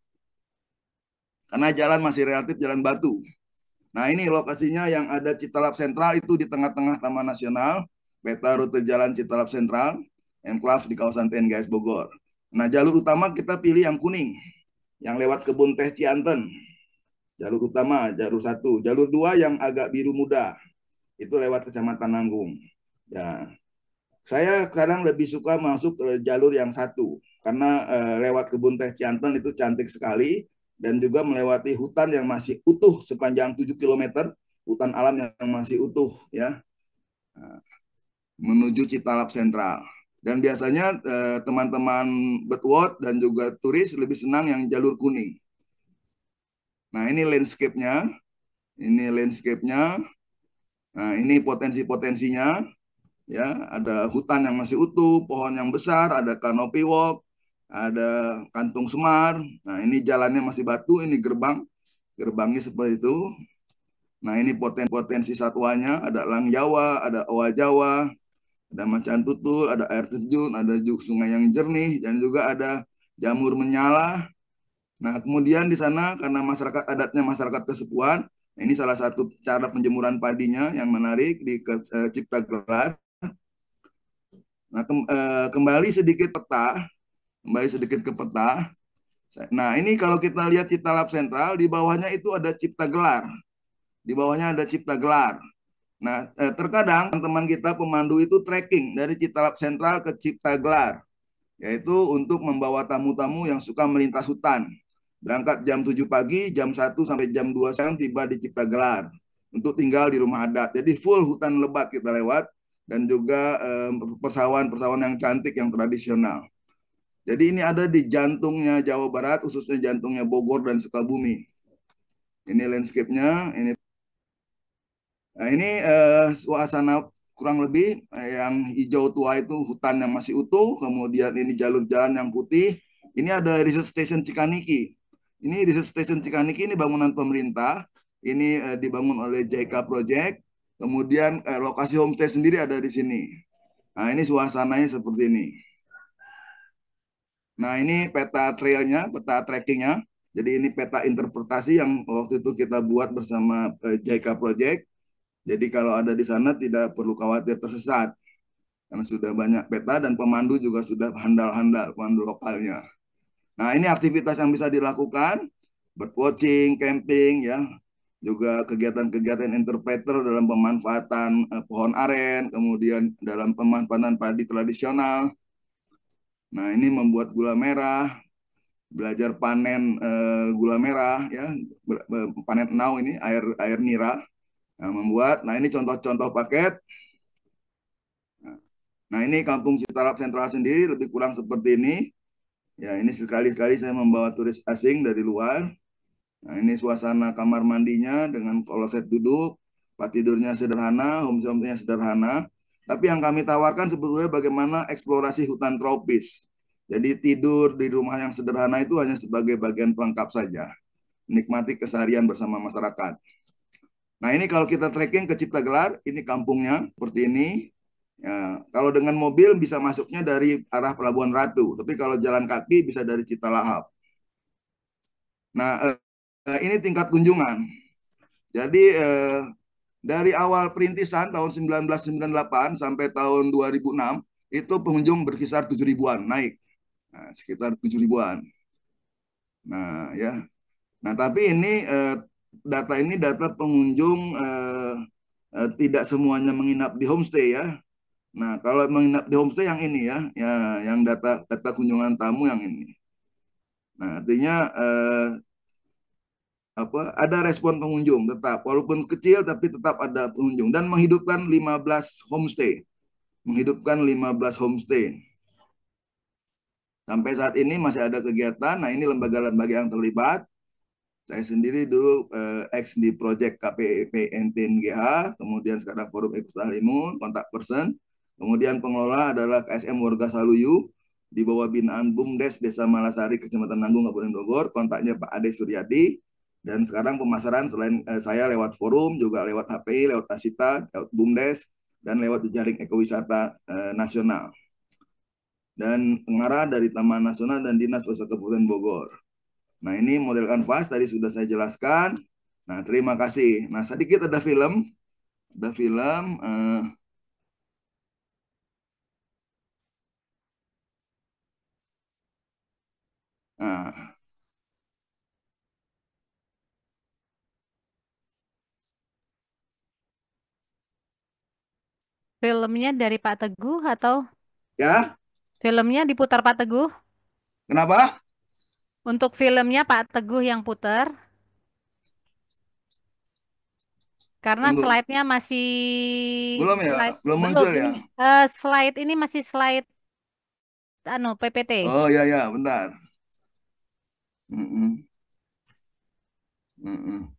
Karena jalan masih relatif jalan batu. Nah, ini lokasinya yang ada Citalap Sentral itu di tengah-tengah Taman Nasional, peta rute jalan Citalap Sentral, enclave di kawasan TNGS Bogor. Nah, jalur utama kita pilih yang kuning, yang lewat kebun teh Cianten. Jalur utama, jalur 1. Jalur 2 yang agak biru muda, itu lewat Kecamatan Nanggung. Ya, saya sekarang lebih suka masuk ke jalur yang 1 karena lewat kebun teh Cianten itu cantik sekali dan juga melewati hutan yang masih utuh sepanjang 7 km, hutan alam yang masih utuh ya, menuju Citalap Sentral. Dan biasanya teman-teman Bedworth dan juga turis lebih senang yang jalur kuning. Nah, ini landscape-nya. Nah, ini potensi-potensinya. Ya, ada hutan yang masih utuh, pohon yang besar, ada canopy walk, ada kantung semar. Nah, ini jalannya masih batu, ini gerbangnya seperti itu. Nah, ini potensi satwanya, ada elang Jawa, ada owa Jawa, ada macan tutul, ada air terjun, ada juga sungai yang jernih, dan juga ada jamur menyala. Nah, kemudian di sana karena masyarakat adatnya masyarakat kesepuan, ini salah satu cara penjemuran padinya yang menarik di Cipta Gelar. Nah, kembali sedikit ke peta. Nah, ini kalau kita lihat Citalap Sentral, di bawahnya itu ada Cipta Gelar. Nah, terkadang teman-teman kita pemandu itu trekking dari Citalap Sentral ke Cipta Gelar, yaitu untuk membawa tamu-tamu yang suka melintas hutan. Berangkat jam 7 pagi, jam 1 sampai jam 2 siang tiba di Cipta Gelar untuk tinggal di rumah adat. Jadi full hutan lebat kita lewat, dan juga persawahan yang cantik yang tradisional. Jadi ini ada di jantungnya Jawa Barat, khususnya jantungnya Bogor dan Sukabumi. Ini landscape-nya. Nah, ini suasana kurang lebih yang hijau tua itu hutan yang masih utuh. Kemudian ini jalur jalan yang putih. Ini ada Research Station Cikaniki. Ini Research Station Cikaniki ini bangunan pemerintah. Ini dibangun oleh JK Project. Kemudian lokasi homestay sendiri ada di sini. Nah, ini suasananya seperti ini. Nah, ini peta trailnya, peta trekkingnya. Jadi ini peta interpretasi yang waktu itu kita buat bersama JK Project. Jadi kalau ada di sana tidak perlu khawatir tersesat. Karena sudah banyak peta dan pemandu juga sudah handal-handal, pemandu lokalnya. Nah, ini aktivitas yang bisa dilakukan. Birdwatching, camping, ya. Juga kegiatan-kegiatan interpreter dalam pemanfaatan pohon aren, kemudian dalam pemanfaatan padi tradisional. Nah, ini membuat gula merah, belajar panen gula merah, ya, panen enau ini air nira. Nah, ini contoh-contoh paket. Nah, ini Kampung Citalap Sentral sendiri lebih kurang seperti ini. Ya, ini sekali-kali saya membawa turis asing dari luar. Nah, ini suasana kamar mandinya dengan kloset duduk, tempat tidurnya sederhana, homestay-nya sederhana. Tapi yang kami tawarkan sebetulnya bagaimana eksplorasi hutan tropis. Jadi tidur di rumah yang sederhana itu hanya sebagai bagian pelengkap saja. Menikmati keseharian bersama masyarakat. Nah ini kalau kita tracking ke Cipta Gelar, ini kampungnya seperti ini. Ya, kalau dengan mobil bisa masuknya dari arah Pelabuhan Ratu, tapi kalau jalan kaki bisa dari Citalahap. Nah ini tingkat kunjungan. Jadi dari awal perintisan tahun 1998 sampai tahun 2006 itu pengunjung berkisar 7 ribuan naik, nah, sekitar 7 ribuan. Nah ya, nah tapi ini data pengunjung tidak semuanya menginap di homestay ya. Nah kalau menginap di homestay yang ini ya, yang data kunjungan tamu yang ini. Nah artinya ada respon pengunjung tetap, walaupun kecil tapi tetap ada pengunjung dan menghidupkan 15 homestay. Sampai saat ini masih ada kegiatan. Nah, ini lembaga-lembaga yang terlibat. Saya sendiri dulu ex di proyek KPP NTNGH, kemudian sekarang Forum Ekonomi Halimun, kontak person. Kemudian pengelola adalah KSM Warga Saluyu di bawah binaan BUMDes Desa Malasari, Kecamatan Nanggung, Kabupaten Bogor. Kontaknya Pak Ade Suryadi. Dan sekarang pemasaran selain saya lewat forum, juga lewat HPI, lewat Asita, lewat BUMDes, dan lewat jejaring ekowisata nasional. Dan pengarah dari Taman Nasional dan Dinas Pariwisata Kabupaten Bogor. Nah ini model kanvas tadi sudah saya jelaskan. Nah terima kasih. Nah sedikit ada film. Nah, Filmnya dari Pak Teguh atau ya, filmnya diputar Pak Teguh? kenapa? Untuk filmnya Pak Teguh yang putar, karena Tunggu, slide-nya masih belum ya, slide belum belum muncul ya. ini slide ini masih slide PPT. Oh ya ya, bentar. Mm-mm. Mm-mm.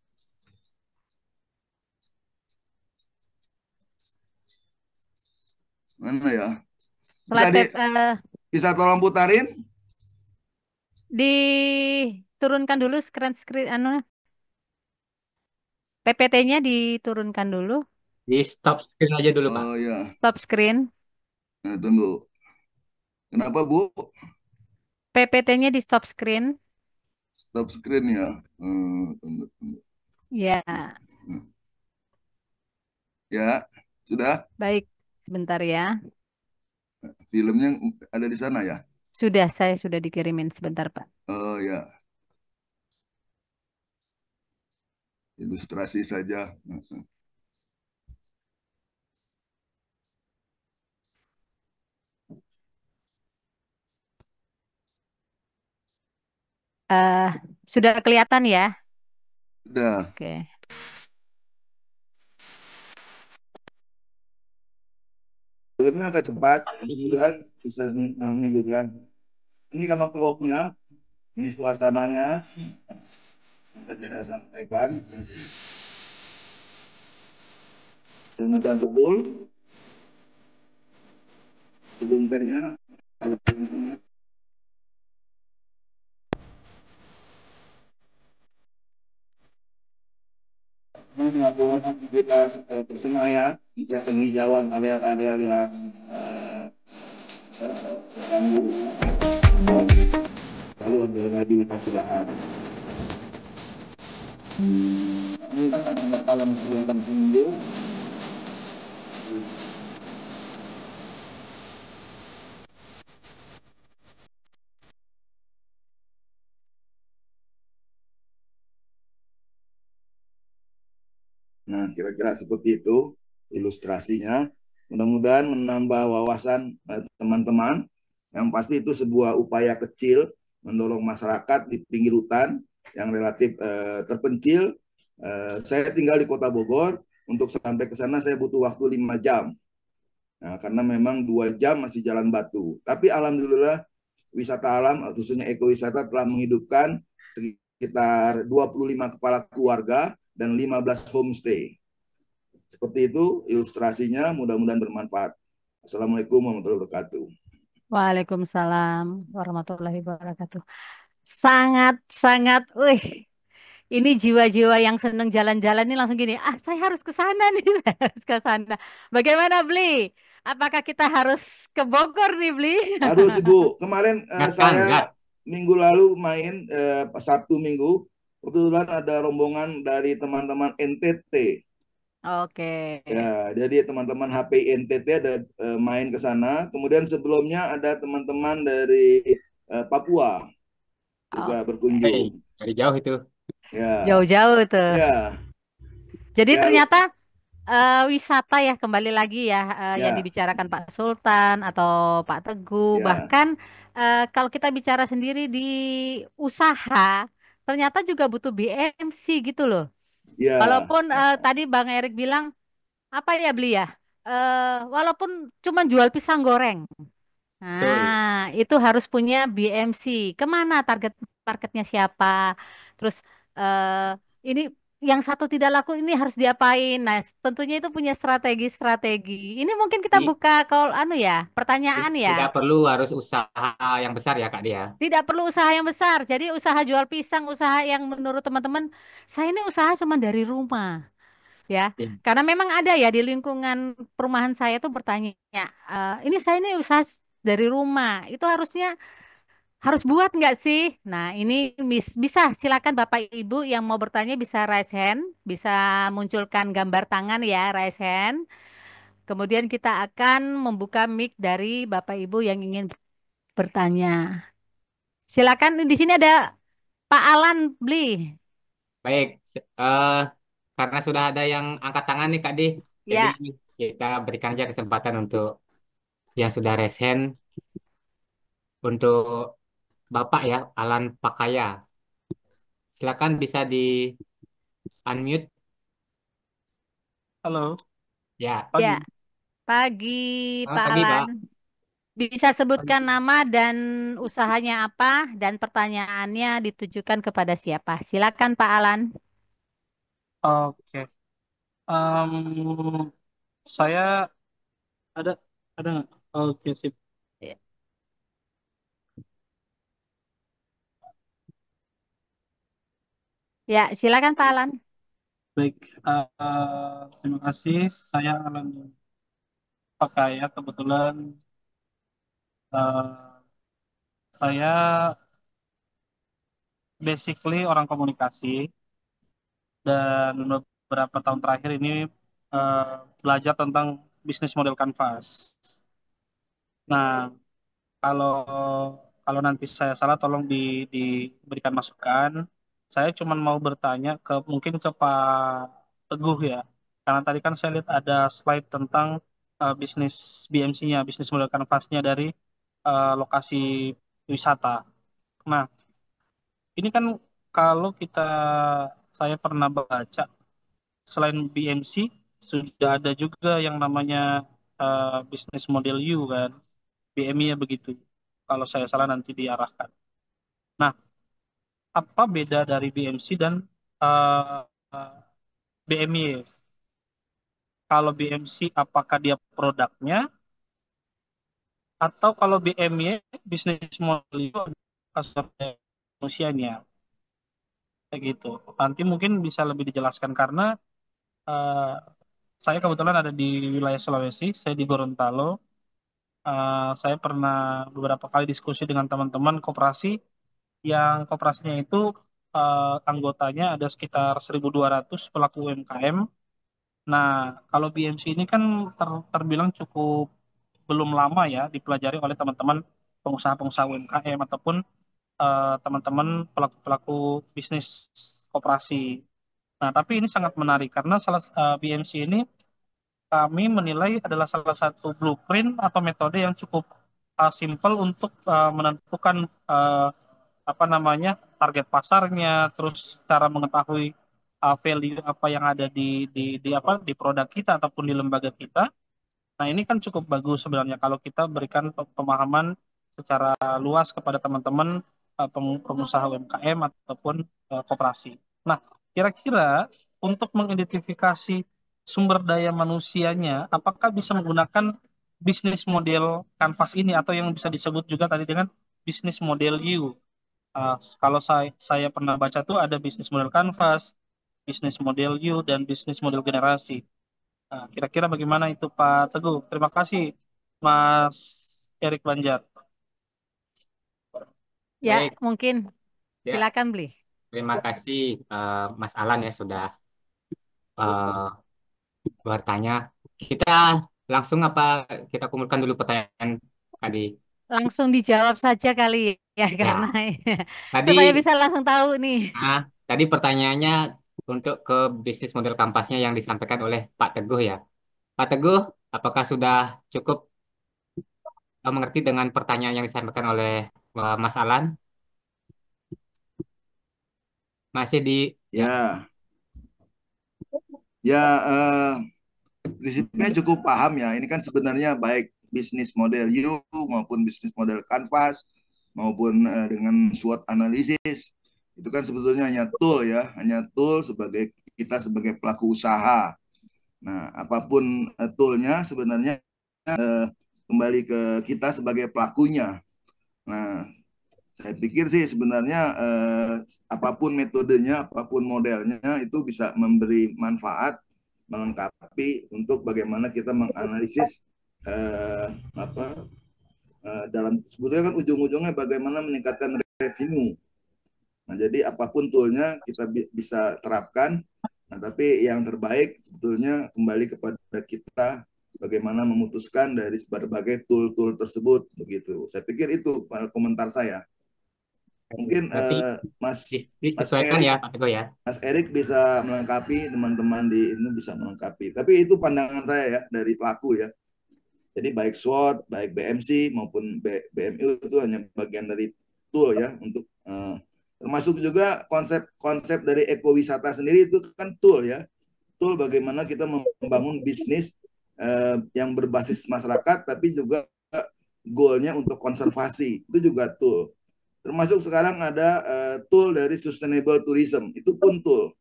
Mana ya? Bisa Slide bisa tolong putarin? diturunkan dulu screen PPT-nya diturunkan dulu. Di stop screen aja dulu, Pak. Oh ya, Stop screen. nah, tunggu. Kenapa Bu? PPT-nya di stop screen. Stop screen ya. Tunggu, tunggu. Ya, Hmm. Ya, sudah. baik. Sebentar ya. Filmnya ada di sana ya. Saya sudah dikirimin sebentar, Pak. Oh ya, ilustrasi saja. Eh, sudah kelihatan ya? Sudah. Oke. Filmnya agak cepat, mudah bisa menunjukkan. Ini kamar keroknya, ini suasananya. Tadi saya sampaikan. Kemudian betul, sebenarnya. Melakukan aktivitas bersenaya di penghijauan area-area yang terganggu, lalu ada rehabilitasi. Ini kalau menunjukkan pengunjung. Nah, kira-kira seperti itu ilustrasinya. Mudah-mudahan menambah wawasan teman-teman. Yang pasti itu sebuah upaya kecil mendorong masyarakat di pinggir hutan yang relatif terpencil. Saya tinggal di Kota Bogor. Untuk sampai ke sana saya butuh waktu 5 jam. Nah, karena memang 2 jam masih jalan batu. Tapi alhamdulillah wisata alam, khususnya ekowisata telah menghidupkan sekitar 25 kepala keluarga dan 15 homestay. Seperti itu ilustrasinya, mudah-mudahan bermanfaat. Assalamualaikum warahmatullahi wabarakatuh. Waalaikumsalam warahmatullahi wabarakatuh. Sangat, sangat, wih, ini jiwa-jiwa yang seneng jalan-jalan ini langsung gini, ah saya harus ke sana nih, saya harus ke sana. Bagaimana, Bli? Apakah kita harus ke Bogor nih, Bli? Harus Ibu. Kemarin Gat, Kang, gat. saya minggu lalu main Sabtu Minggu, kebetulan ada rombongan dari teman-teman NTT. Oke. Ya, jadi teman-teman HPI NTT ada main ke sana. Kemudian sebelumnya ada teman-teman dari Papua Oh, juga Hey, berkunjung. dari jauh itu. Ya, jauh-jauh tuh. ya, Jadi ya, ternyata wisata ya kembali lagi ya yang ya, dibicarakan Pak Sultan atau Pak Teguh ya, bahkan kalau kita bicara sendiri di usaha ternyata juga butuh BMC gitu loh. ya, Walaupun tadi Bang Erik bilang apa ya beli ya, walaupun cuma jual pisang goreng. Betul. Nah, itu harus punya BMC. Kemana target marketnya siapa? Terus ini yang satu tidak laku ini harus diapain? Nah, tentunya itu punya strategi-strategi. Ini mungkin kita Jadi, buka call anu ya, pertanyaan ya. tidak perlu harus usaha yang besar ya, Kak Dia. Tidak perlu usaha yang besar. Jadi usaha jual pisang, usaha yang menurut teman-teman, saya ini usaha cuma dari rumah, ya. Ya. Karena memang ada ya di lingkungan perumahan saya tuh bertanya, ini saya ini usaha dari rumah. Itu harus buat nggak sih? Nah, ini bisa silakan Bapak Ibu yang mau bertanya bisa raise hand, bisa munculkan gambar tangan ya, raise hand. Kemudian kita akan membuka mic dari Bapak Ibu yang ingin bertanya. Silakan di sini ada Pak Alan Bli. Baik, karena sudah ada yang angkat tangan nih, Kak Di. Jadi, Ya, kita berikan aja kesempatan untuk yang sudah resen untuk Bapak ya, Alan Pakaya. Silakan bisa di unmute Halo, ya. ya. pagi. Pagi Selamat Pak pagi, Alan. Pak. Bisa sebutkan Pagi. nama dan usahanya apa dan pertanyaannya ditujukan kepada siapa? Silakan Pak Alan. Oke. Em, saya ada ada nggak? Oke, sip. Ya, silakan Pak Alan. Baik. Terima kasih. Saya Alan Pakaya. Kebetulan eh, saya basically orang komunikasi dan beberapa tahun terakhir ini eh, belajar tentang bisnis model Canvas. Nah, kalau kalau nanti saya salah tolong diberikan masukan. Saya cuma mau bertanya ke mungkin ke Pak Teguh ya. Karena tadi kan saya lihat ada slide tentang bisnis BMC-nya, bisnis model canvas-nya dari lokasi wisata. Nah, ini kan kalau saya pernah baca selain BMC sudah ada juga yang namanya bisnis model U kan. BMI ya begitu. Kalau saya salah nanti diarahkan. Nah, apa beda dari BMC dan uh, BMY? Kalau BMC apakah dia produknya atau kalau BMY bisnis model itu customer manusianya kayak gitu. Nanti mungkin bisa lebih dijelaskan karena uh, saya kebetulan ada di wilayah Sulawesi, saya di Gorontalo. Saya pernah beberapa kali diskusi dengan teman-teman koperasi yang koperasinya itu anggotanya ada sekitar 1.200 pelaku UMKM. Nah, kalau BMC ini kan terbilang cukup belum lama ya dipelajari oleh teman-teman pengusaha-pengusaha UMKM ataupun teman-teman pelaku-pelaku bisnis koperasi. Nah, tapi ini sangat menarik karena BMC ini kami menilai adalah salah satu blueprint atau metode yang cukup simple untuk menentukan uh, apa namanya target pasarnya, terus cara mengetahui value apa yang ada di produk kita ataupun di lembaga kita. Nah, ini kan cukup bagus sebenarnya kalau kita berikan pemahaman secara luas kepada teman-teman pengusaha UMKM ataupun koperasi. Nah, kira-kira untuk mengidentifikasi sumber daya manusianya, apakah bisa menggunakan bisnis model Canvas ini, atau yang bisa disebut juga tadi dengan bisnis model U. Kalau saya pernah baca tuh ada bisnis model Canvas, bisnis model U, dan bisnis model generasi. Kira-kira bagaimana itu Pak Teguh? Terima kasih Mas Erik Banjar. Ya, Baik, mungkin ya. silakan Bli. Terima kasih Mas Alan ya sudah eh, bertanya. Kita langsung apa kita kumpulkan dulu pertanyaan tadi? Langsung dijawab saja kali ya, karena Ya, tadi supaya bisa langsung tahu nih. tadi pertanyaannya untuk ke bisnis model kampasnya yang disampaikan oleh Pak Teguh ya. Pak Teguh, apakah sudah cukup mengerti dengan pertanyaan yang disampaikan oleh Mas Alan? Masih di ya. Ya, ya, prinsipnya cukup paham ya. Ini kan sebenarnya baik bisnis model U maupun bisnis model Canvas maupun dengan SWOT analisis itu kan sebetulnya hanya tool ya, hanya tool sebagai kita sebagai pelaku usaha. Nah, apapun toolnya sebenarnya kembali ke kita sebagai pelakunya. Nah, saya pikir sih sebenarnya apapun metodenya, apapun modelnya itu bisa memberi manfaat melengkapi untuk bagaimana kita menganalisis apa dalam sebetulnya kan ujung-ujungnya bagaimana meningkatkan revenue. Nah, jadi apapun toolnya kita bisa terapkan. Nah, tapi yang terbaik sebetulnya kembali kepada kita bagaimana memutuskan dari berbagai tool-tool tersebut begitu. Saya pikir itu komentar saya. Mungkin Berarti Mas disesuaikan Erik ya Pak Teguh ya. Mas Erik bisa melengkapi, teman-teman di ini bisa melengkapi. Tapi itu pandangan saya ya dari pelaku ya. Jadi baik SWOT, baik BMC maupun BMU itu hanya bagian dari tool ya untuk termasuk juga konsep dari ekowisata sendiri itu kan tool ya. Tool bagaimana kita membangun bisnis yang berbasis masyarakat tapi juga goalnya untuk konservasi itu juga tool. Termasuk sekarang ada tool dari sustainable tourism itu pun tool.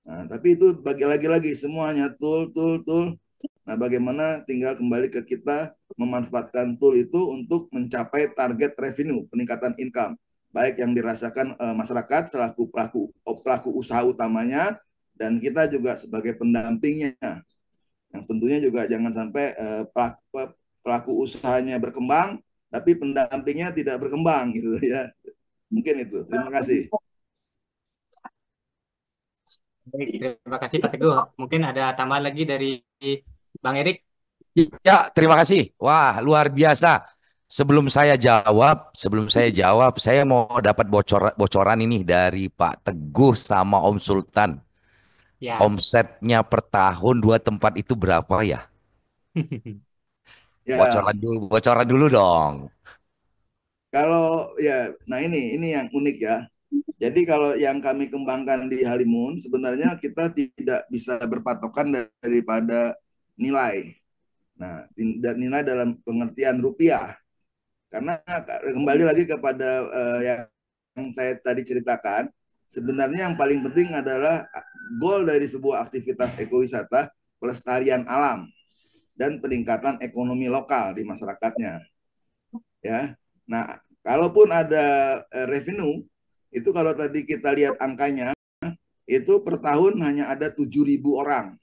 Nah, tapi itu bagi lagi-lagi semuanya tool. Nah, bagaimana tinggal kembali ke kita memanfaatkan tool itu untuk mencapai target revenue, peningkatan income, baik yang dirasakan masyarakat selaku pelaku usaha utamanya dan kita juga sebagai pendampingnya. Yang tentunya juga jangan sampai pelaku usahanya berkembang tapi pendampingnya tidak berkembang gitu ya. Mungkin itu. Terima kasih. Terima kasih Pak Teguh. Mungkin ada tambahan lagi dari Bang Erik. Ya, terima kasih. Wah, luar biasa. Sebelum saya jawab, saya mau dapat bocoran ini dari Pak Teguh sama Om Sultan. Ya. Omsetnya per tahun dua tempat itu berapa ya? Ya, Bocoran dulu dong. kalau ya, nah ini yang unik ya. Jadi kalau yang kami kembangkan di Halimun sebenarnya kita tidak bisa berpatokan daripada nilai. Nah, dan nilai dalam pengertian rupiah. Karena kembali lagi kepada yang saya tadi ceritakan, sebenarnya yang paling penting adalah goal dari sebuah aktivitas ekowisata pelestarian alam dan peningkatan ekonomi lokal di masyarakatnya. Ya. Nah, kalaupun ada revenue itu kalau tadi kita lihat angkanya itu per tahun hanya ada 7.000 orang.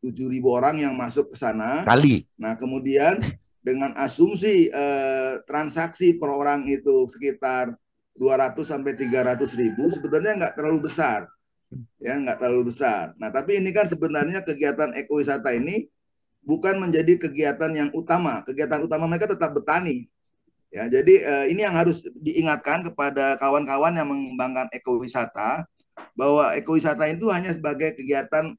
7.000 orang yang masuk ke sana. Kali. Nah, kemudian dengan asumsi transaksi per orang itu sekitar 200 sampai 300 ribu sebenarnya nggak terlalu besar. Ya, nggak terlalu besar. Nah, tapi ini kan sebenarnya kegiatan ekowisata ini bukan menjadi kegiatan yang utama. Kegiatan utama mereka tetap bertani. Ya, jadi ini yang harus diingatkan kepada kawan-kawan yang mengembangkan ekowisata bahwa ekowisata itu hanya sebagai kegiatan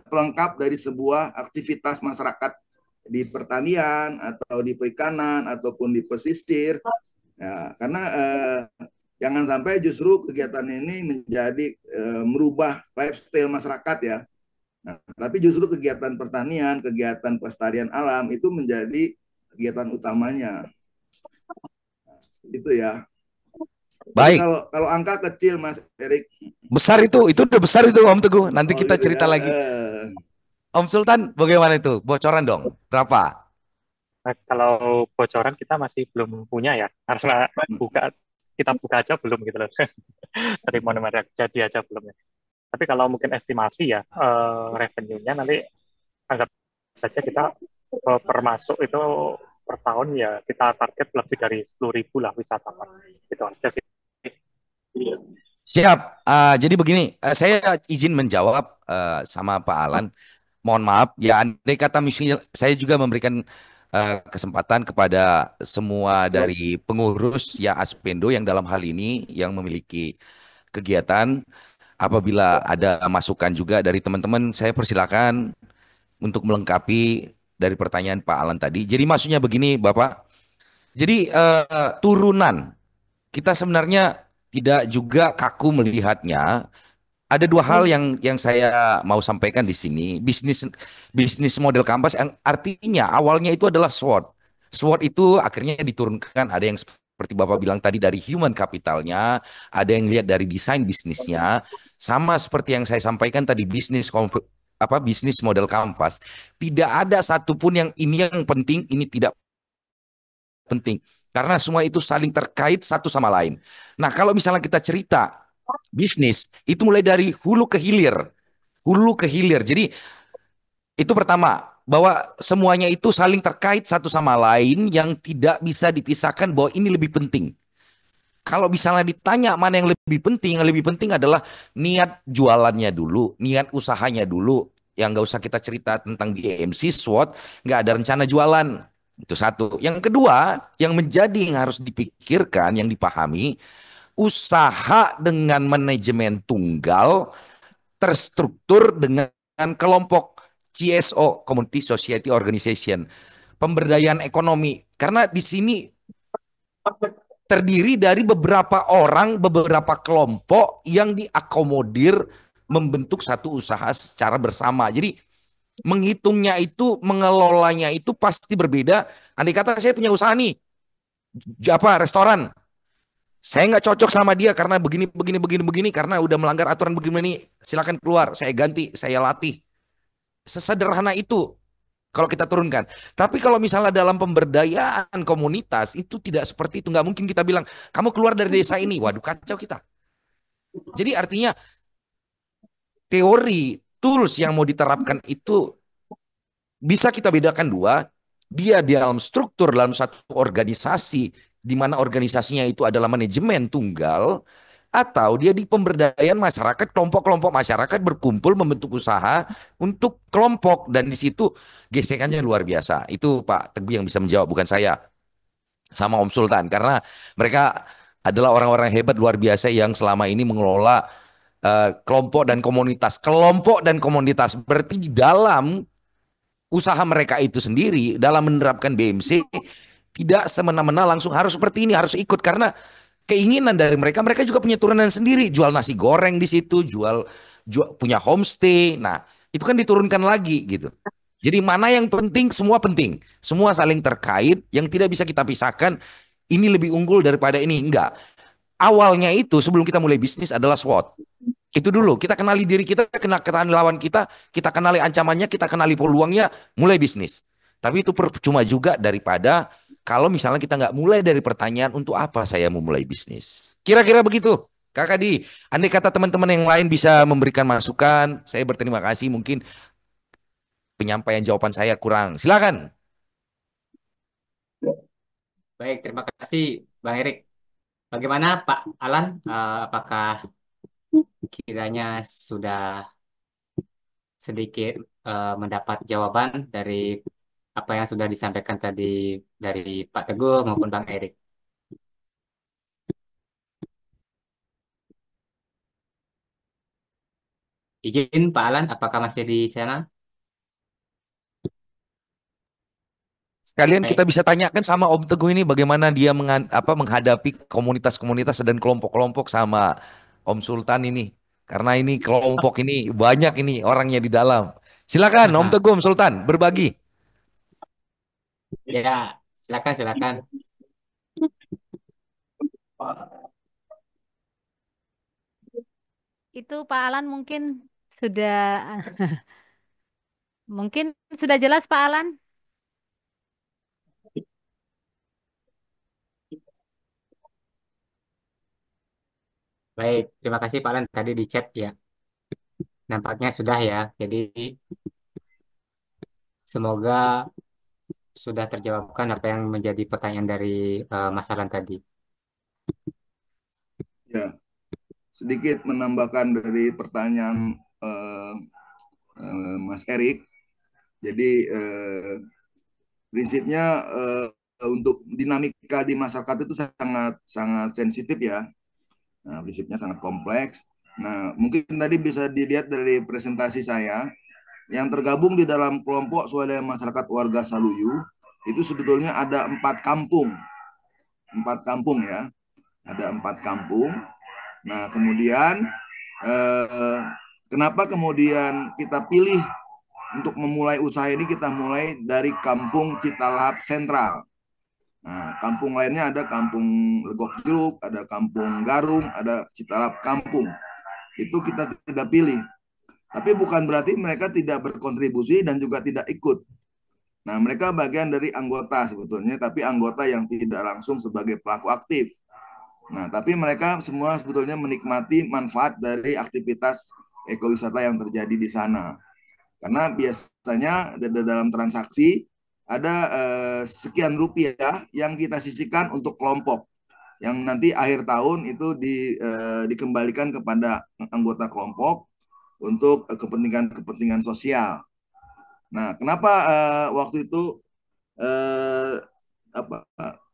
pelengkap dari sebuah aktivitas masyarakat di pertanian atau di perikanan ataupun di pesisir. Ya, karena jangan sampai justru kegiatan ini menjadi merubah lifestyle masyarakat ya. Nah, tapi justru kegiatan pertanian, kegiatan pelestarian alam itu menjadi kegiatan utamanya. Itu ya. Baik. Kalau angka kecil Mas Erik. Besar itu udah besar itu Om Teguh. Nanti kita gitu cerita ya. lagi. Om Sultan bagaimana itu? Bocoran dong. Berapa? Nah, kalau bocoran kita masih belum punya ya, karena buka kita buka aja belum gitu loh. Dari monomer jadi aja belum ya. Tapi kalau mungkin estimasi ya, revenue-nya nanti anggap saja kita per masuk itu per tahun ya kita target lebih dari 10.000 lah wisatawan. Itu aja sih. Siap. Jadi begini, saya izin menjawab sama Pak Alan. Mohon maaf, ya andai kata misalnya saya juga memberikan kesempatan kepada semua dari pengurus ya Aspendo yang dalam hal ini yang memiliki kegiatan. Apabila ada masukan juga dari teman-teman, saya persilakan untuk melengkapi dari pertanyaan Pak Alan tadi. Jadi maksudnya begini, Bapak. Jadi turunan kita sebenarnya tidak juga kaku melihatnya. Ada dua hal yang saya mau sampaikan di sini. Bisnis model kampas yang artinya awalnya itu adalah SWOT. SWOT itu akhirnya diturunkan, ada yang seperti Bapak bilang tadi dari human capitalnya, ada yang lihat dari desain bisnisnya, sama seperti yang saya sampaikan tadi bisnis model kanvas. Tidak ada satupun yang ini yang penting, ini tidak penting. Karena semua itu saling terkait satu sama lain. Nah, kalau misalnya kita cerita bisnis, itu mulai dari hulu ke hilir. Hulu ke hilir. Jadi itu pertama, bahwa semuanya itu saling terkait satu sama lain yang tidak bisa dipisahkan bahwa ini lebih penting. Kalau misalnya ditanya mana yang lebih penting adalah niat jualannya dulu, niat usahanya dulu. Yang nggak usah kita cerita tentang DMC, SWOT, nggak ada rencana jualan. Itu satu. Yang kedua, yang menjadi yang harus dipikirkan, yang dipahami, usaha dengan manajemen tunggal terstruktur dengan kelompok CSO, Community Society Organization, pemberdayaan ekonomi. Karena di sini terdiri dari beberapa orang, beberapa kelompok yang diakomodir membentuk satu usaha secara bersama. Jadi menghitungnya itu, mengelolanya itu pasti berbeda. Andai kata saya punya usaha nih, restoran, saya nggak cocok sama dia karena begini karena udah melanggar aturan begini, silakan keluar, saya ganti, saya latih. Sesederhana itu kalau kita turunkan. Tapi kalau misalnya dalam pemberdayaan komunitas itu tidak seperti itu. Nggak mungkin kita bilang kamu keluar dari desa ini, waduh kacau kita. Jadi artinya teori tools yang mau diterapkan itu bisa kita bedakan dua. Dia di dalam struktur dalam satu organisasi di mana organisasinya itu adalah manajemen tunggal, atau dia di pemberdayaan masyarakat, kelompok-kelompok masyarakat berkumpul membentuk usaha untuk kelompok, dan di situ gesekannya luar biasa. Itu Pak Teguh yang bisa menjawab, bukan saya sama Om Sultan, karena mereka adalah orang-orang hebat luar biasa yang selama ini mengelola kelompok dan komunitas berarti di dalam usaha mereka itu sendiri dalam menerapkan BMC tidak semena-mena langsung harus seperti ini, harus ikut karena keinginan dari mereka. Mereka juga punya turunan sendiri, jual nasi goreng di situ, punya homestay. Nah, itu kan diturunkan lagi gitu. Jadi mana yang penting, semua saling terkait, yang tidak bisa kita pisahkan. Ini lebih unggul daripada ini, enggak. Awalnya itu sebelum kita mulai bisnis adalah SWOT. Itu dulu, kita kenali diri kita, kenali lawan kita kenali ancamannya, kita kenali peluangnya, mulai bisnis. Tapi itu percuma juga daripada kalau misalnya kita nggak mulai dari pertanyaan untuk apa saya mau mulai bisnis. Kira-kira begitu. Kakak Di, andai kata teman-teman yang lain bisa memberikan masukan, saya berterima kasih. Mungkin penyampaian jawaban saya kurang. Silakan. Baik, terima kasih Bang Erik. Bagaimana Pak Alan? Apakah kiranya sudah sedikit mendapat jawaban dari apa yang sudah disampaikan tadi dari Pak Teguh maupun Bang Erik? Izin Pak Alan, apakah masih di sana? Sekalian kita Baik. bisa tanyakan sama Om Teguh ini bagaimana dia menghadapi komunitas-komunitas dan kelompok-kelompok sama Om Sultan ini. Karena ini kelompok ini banyak ini orangnya di dalam. Silakan Om Teguh, Om Sultan berbagi. Ya, silakan silakan. Itu Pak Alan sudah mungkin sudah jelas Pak Alan. Baik, terima kasih Pak Alan tadi di chat ya. Nampaknya sudah ya. Jadi semoga sudah terjawabkan apa yang menjadi pertanyaan dari Mas Alan tadi. Ya, sedikit menambahkan dari pertanyaan eh, Mas Erik. Jadi prinsipnya untuk dinamika di masyarakat itu sangat sangat sensitif ya. Nah, prinsipnya sangat kompleks. Nah, mungkin tadi bisa dilihat dari presentasi saya yang tergabung di dalam kelompok swadaya masyarakat warga Saluyu itu sebetulnya ada 4 kampung, 4 kampung ya, ada 4 kampung. Nah, kemudian eh, kenapa kemudian kita pilih untuk memulai usaha ini, kita mulai dari Kampung Citalap Sentral. Nah, kampung lainnya ada Kampung Legok Jeruk, ada Kampung Garung, ada Citalap Kampung. Itu kita tidak pilih. Tapi bukan berarti mereka tidak berkontribusi dan juga tidak ikut. Nah, mereka bagian dari anggota sebetulnya, tapi anggota yang tidak langsung sebagai pelaku aktif. Nah, tapi mereka semua sebetulnya menikmati manfaat dari aktivitas ekowisata yang terjadi di sana. Karena biasanya dalam transaksi ada sekian rupiah yang kita sisihkan untuk kelompok yang nanti akhir tahun itu dikembalikan kepada anggota kelompok untuk kepentingan sosial. Nah, kenapa waktu itu eh, apa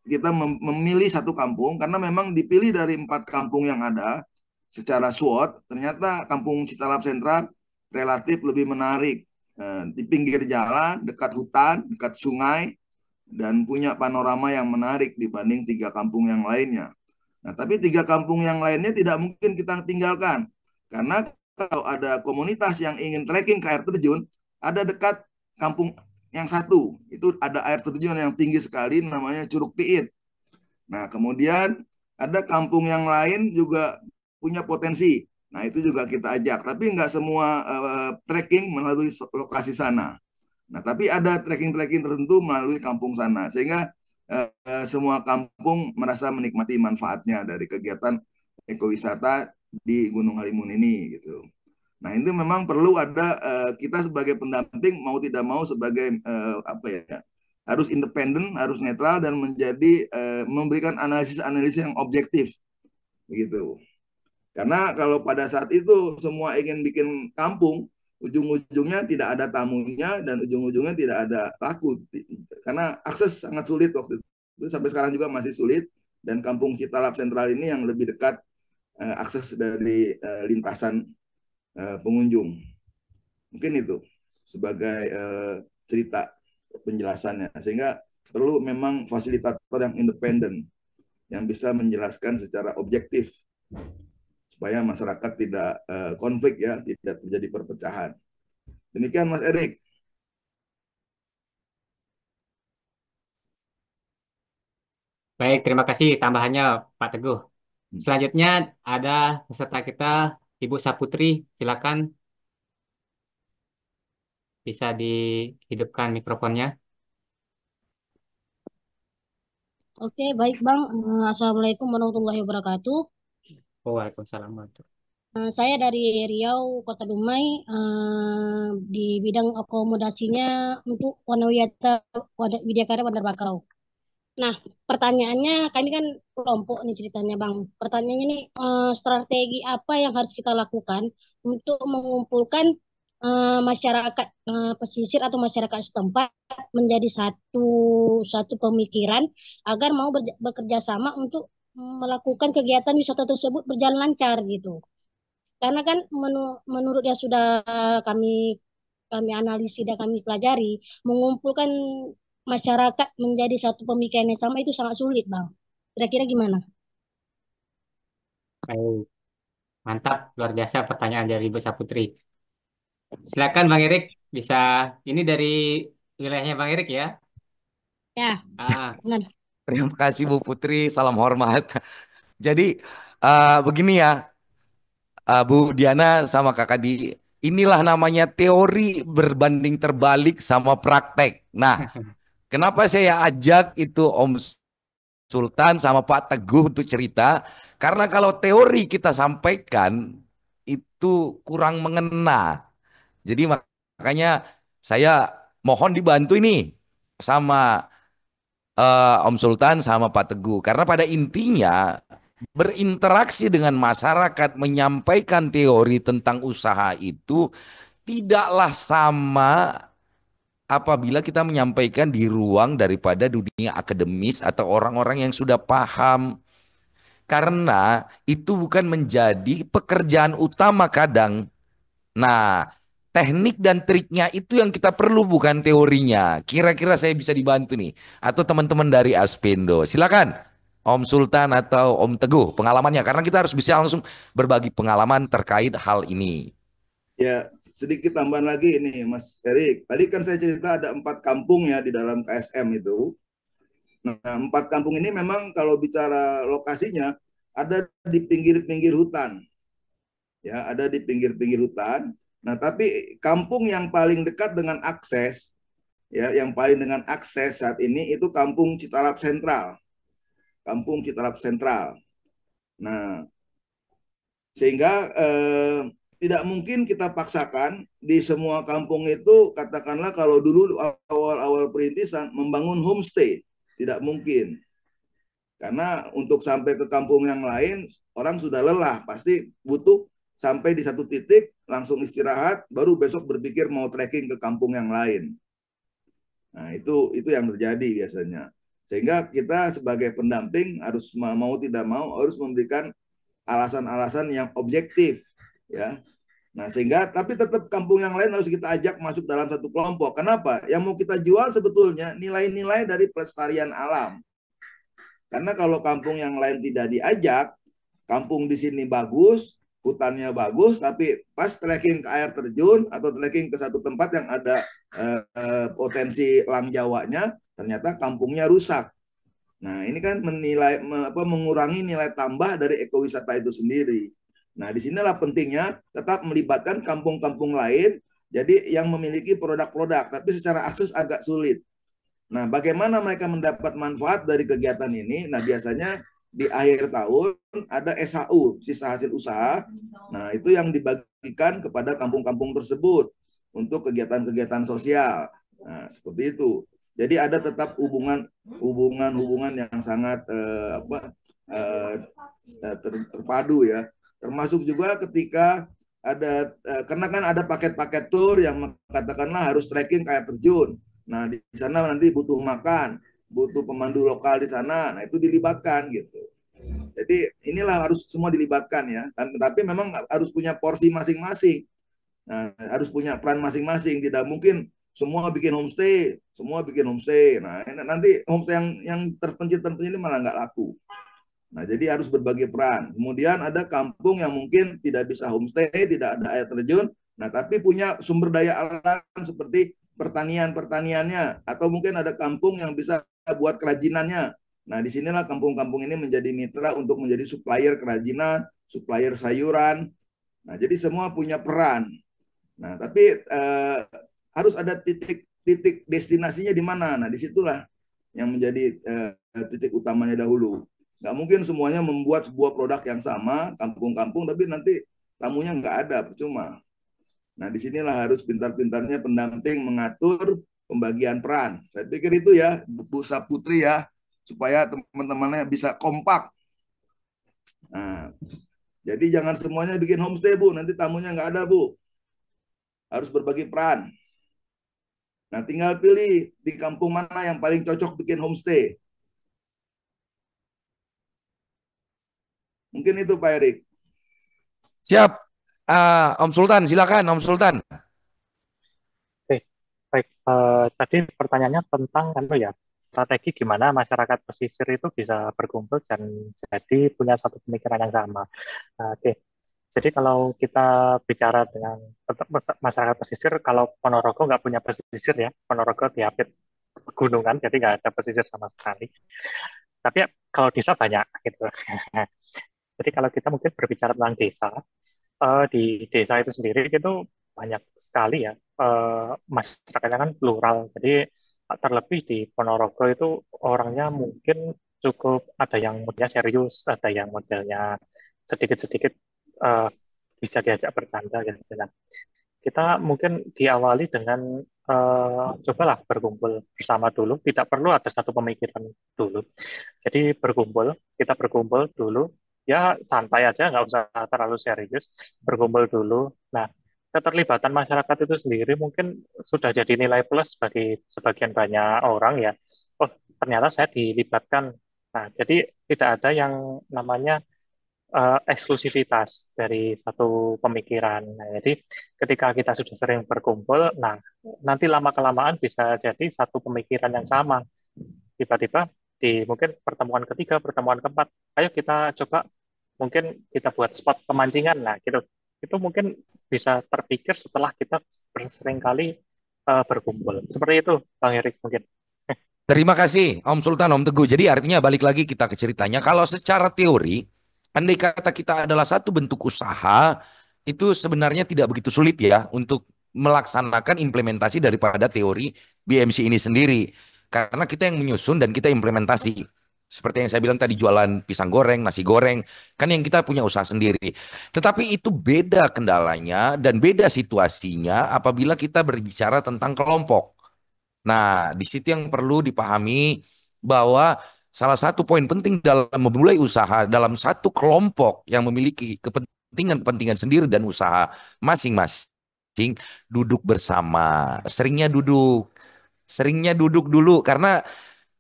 kita memilih satu kampung karena memang dipilih dari 4 kampung yang ada secara SWOT, ternyata Kampung Citalap Sentral relatif lebih menarik. Di pinggir jalan, dekat hutan, dekat sungai, dan punya panorama yang menarik dibanding 3 kampung yang lainnya. Nah, tapi 3 kampung yang lainnya tidak mungkin kita tinggalkan. Karena kalau ada komunitas yang ingin trekking ke air terjun, ada dekat kampung yang satu. Itu ada air terjun yang tinggi sekali, namanya Curug Piit. Nah, kemudian ada kampung yang lain juga punya potensi. Nah, itu juga kita ajak. Tapi nggak semua trekking melalui lokasi sana. Nah, tapi ada trekking-trekking tertentu melalui kampung sana. Sehingga semua kampung merasa menikmati manfaatnya dari kegiatan ekowisata di Gunung Halimun ini gitu. Nah, itu memang perlu ada kita sebagai pendamping mau tidak mau sebagai apa ya, harus independen, harus netral dan menjadi memberikan analisis-analisis yang objektif begitu. Karena kalau pada saat itu semua ingin bikin kampung, ujung-ujungnya tidak ada tamunya dan ujung-ujungnya tidak ada laku. Karena akses sangat sulit waktu itu, sampai sekarang juga masih sulit. Dan Kampung Citalap Sentral ini yang lebih dekat akses dari lintasan pengunjung. Mungkin itu sebagai cerita penjelasannya. Sehingga perlu memang fasilitator yang independen yang bisa menjelaskan secara objektif supaya masyarakat tidak konflik ya, tidak terjadi perpecahan. Demikian Mas Erik. Baik, terima kasih tambahannya Pak Teguh. Selanjutnya ada peserta kita Ibu Saputri, silakan bisa dihidupkan mikrofonnya. Oke, baik Bang. Assalamualaikum warahmatullahi wabarakatuh. Waalaikumsalam. Saya dari Riau, Kota Dumai, di bidang akomodasinya untuk Widyakara Bandar Bakau. Nah, pertanyaannya, kami kan kelompok nih ceritanya Bang. Pertanyaannya nih, strategi apa yang harus kita lakukan untuk mengumpulkan masyarakat pesisir atau masyarakat setempat menjadi satu pemikiran agar mau bekerja sama untuk melakukan kegiatan wisata tersebut berjalan lancar gitu. Karena kan menurut yang sudah kami kami analisis dan kami pelajari, mengumpulkan masyarakat menjadi satu pemikiran yang sama itu sangat sulit, Bang. Kira-kira gimana? Baik, mantap, luar biasa pertanyaan dari Ibu Saputri. Silakan Bang Erik, bisa ini dari wilayahnya Bang Erik ya. Ya, Ah, benar. Terima kasih Bu Putri, salam hormat. Jadi begini ya, Bu Diana sama Kakak Di, inilah namanya teori berbanding terbalik sama praktek. Nah, kenapa saya ajak itu Om Sultan sama Pak Teguh untuk cerita. Karena kalau teori kita sampaikan itu kurang mengena. Jadi makanya saya mohon dibantu ini sama Om Sultan sama Pak Teguh. Karena pada intinya berinteraksi dengan masyarakat, menyampaikan teori tentang usaha itu tidaklah sama apabila kita menyampaikan di ruang daripada dunia akademis atau orang-orang yang sudah paham. Karena itu bukan menjadi pekerjaan utama kadang. Nah, teknik dan triknya itu yang kita perlu, bukan teorinya. Kira-kira saya bisa dibantu nih. Atau teman-teman dari Aspendo. Silakan Om Sultan atau Om Teguh pengalamannya. Karena kita harus bisa langsung berbagi pengalaman terkait hal ini. Ya, sedikit tambahan lagi ini, Mas Erik. Tadi kan saya cerita ada 4 kampung ya di dalam KSM itu. Nah, 4 kampung ini memang kalau bicara lokasinya ada di pinggir-pinggir hutan. Ya, ada di pinggir-pinggir hutan. Nah, tapi kampung yang paling dekat dengan akses, ya, yang paling dengan akses saat ini itu Kampung Citalap Sentral. Kampung Citalap Sentral. Nah, sehingga tidak mungkin kita paksakan di semua kampung itu, katakanlah kalau dulu awal-awal perintisan membangun homestay, tidak mungkin. Karena untuk sampai ke kampung yang lain, orang sudah lelah, pasti butuh sampai di satu titik, langsung istirahat, baru besok berpikir mau trekking ke kampung yang lain. Nah, itu yang terjadi biasanya. Sehingga kita sebagai pendamping harus mau tidak mau harus memberikan alasan-alasan yang objektif, ya. Nah, sehingga tapi tetap kampung yang lain harus kita ajak masuk dalam satu kelompok. Kenapa? Yang mau kita jual sebetulnya nilai-nilai dari pelestarian alam. Karena kalau kampung yang lain tidak diajak, kampung di sini bagus, hutannya bagus, tapi pas trekking ke air terjun atau trekking ke satu tempat yang ada potensi lang Jawanya, ternyata kampungnya rusak. Nah, ini kan mengurangi nilai tambah dari ekowisata itu sendiri. Nah, disinilah pentingnya tetap melibatkan kampung-kampung lain, jadi yang memiliki produk-produk, tapi secara akses agak sulit. Nah, bagaimana mereka mendapat manfaat dari kegiatan ini? Nah, biasanya di akhir tahun ada SHU, sisa hasil usaha. Nah, itu yang dibagikan kepada kampung-kampung tersebut untuk kegiatan-kegiatan sosial. Nah, seperti itu. Jadi ada tetap hubungan yang sangat terpadu ya. Termasuk juga ketika ada karena kan ada paket-paket tour yang katakanlah harus trekking ke air terjun. Nah, di sana nanti butuh makan, butuh pemandu lokal di sana. Nah, itu dilibatkan gitu. Jadi inilah harus semua dilibatkan ya. Tapi memang harus punya porsi masing-masing. Nah, harus punya peran masing-masing. Tidak mungkin semua bikin homestay, semua bikin homestay. Nah, nanti homestay yang terpencil-terpencil ini malah nggak laku. Nah, jadi harus berbagi peran. Kemudian ada kampung yang mungkin tidak bisa homestay, tidak ada air terjun. Nah, tapi punya sumber daya alam seperti pertaniannya, atau mungkin ada kampung yang bisa buat kerajinannya. Nah, disinilah kampung-kampung ini menjadi mitra untuk menjadi supplier kerajinan, supplier sayuran. Nah, jadi semua punya peran. Nah, tapi harus ada titik destinasinya di mana. Nah, disitulah yang menjadi titik utamanya dahulu. Nggak mungkin semuanya membuat sebuah produk yang sama, kampung-kampung, tapi nanti tamunya nggak ada, percuma. Nah, disinilah harus pintar-pintarnya pendamping mengatur pembagian peran. Saya pikir itu ya, Bu Saputri ya, supaya teman-temannya bisa kompak. Nah, jadi jangan semuanya bikin homestay, Bu. Nanti tamunya nggak ada, Bu. Harus berbagi peran. Nah, tinggal pilih di kampung mana yang paling cocok bikin homestay. Mungkin itu, Pak Erik. Siap. Om Sultan, silakan Om Sultan. Oke, baik. Tadi pertanyaannya tentang ya strategi gimana masyarakat pesisir itu bisa berkumpul dan jadi punya satu pemikiran yang sama. Oke, jadi kalau kita bicara dengan masyarakat pesisir, kalau Ponorogo nggak punya pesisir ya, Ponorogo diapit pegunungan, jadi nggak ada pesisir sama sekali. Tapi ya, kalau desa banyak gitu. Jadi kalau kita mungkin berbicara tentang desa, di desa itu sendiri itu banyak sekali ya masyarakatnya kan plural. Jadi terlebih di Ponorogo itu orangnya mungkin cukup, ada yang modelnya serius, ada yang modelnya sedikit-sedikit eh, bisa diajak bercanda gitu. Nah, kita mungkin diawali dengan cobalah berkumpul bersama dulu, tidak perlu ada satu pemikiran dulu. Jadi kita berkumpul dulu, ya santai aja, nggak usah terlalu serius, berkumpul dulu. Nah, keterlibatan masyarakat itu sendiri mungkin sudah jadi nilai plus bagi sebagian banyak orang ya. Oh, ternyata saya dilibatkan. Nah, jadi tidak ada yang namanya eksklusivitas dari satu pemikiran. Nah, jadi ketika kita sudah sering berkumpul, nah nanti lama-kelamaan bisa jadi satu pemikiran yang sama. Tiba-tiba di mungkin pertemuan ketiga, pertemuan keempat, ayo kita coba mungkin kita buat spot pemancingan. Nah, gitu. Itu mungkin bisa terpikir setelah kita bersering kali berkumpul. Seperti itu, Bang Erik mungkin. Terima kasih Om Sultan, Om Teguh. Jadi artinya balik lagi kita ke ceritanya. Kalau secara teori, andai kata kita adalah satu bentuk usaha, itu sebenarnya tidak begitu sulit ya untuk melaksanakan implementasi daripada teori BMC ini sendiri. Karena kita yang menyusun dan kita implementasi. Seperti yang saya bilang tadi, jualan pisang goreng, nasi goreng, kan yang kita punya usaha sendiri. Tetapi itu beda kendalanya dan beda situasinya apabila kita berbicara tentang kelompok. Nah, di situ yang perlu dipahami bahwa salah satu poin penting dalam memulai usaha dalam satu kelompok yang memiliki kepentingan-kepentingan sendiri dan usaha masing-masing, duduk bersama. Seringnya duduk dulu karena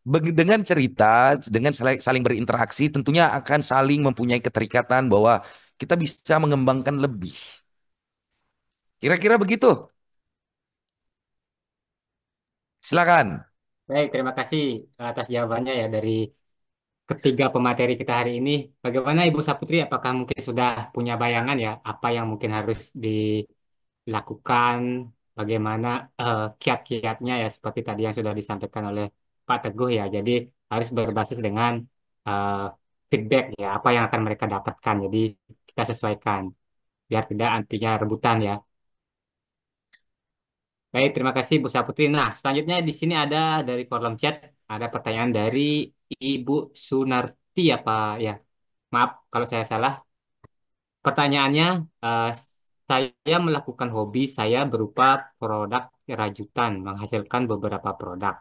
dengan cerita, dengan saling berinteraksi tentunya akan saling mempunyai keterikatan bahwa kita bisa mengembangkan lebih. Kira-kira begitu. Silakan. Baik, terima kasih atas jawabannya ya dari ketiga pemateri kita hari ini. Bagaimana Ibu Saputri? Apakah mungkin sudah punya bayangan ya apa yang mungkin harus dilakukan? Bagaimana kiat-kiatnya ya seperti tadi yang sudah disampaikan oleh Pak Teguh ya. Jadi harus berbasis dengan eh, feedback ya apa yang akan mereka dapatkan. Jadi kita sesuaikan biar tidak antinya rebutan ya. Baik, terima kasih Bu Saputri. Nah, selanjutnya di sini ada dari kolom chat ada pertanyaan dari Ibu Sunarti ya Pak ya. Maaf kalau saya salah. Pertanyaannya, eh, saya melakukan hobi saya berupa produk rajutan, menghasilkan beberapa produk.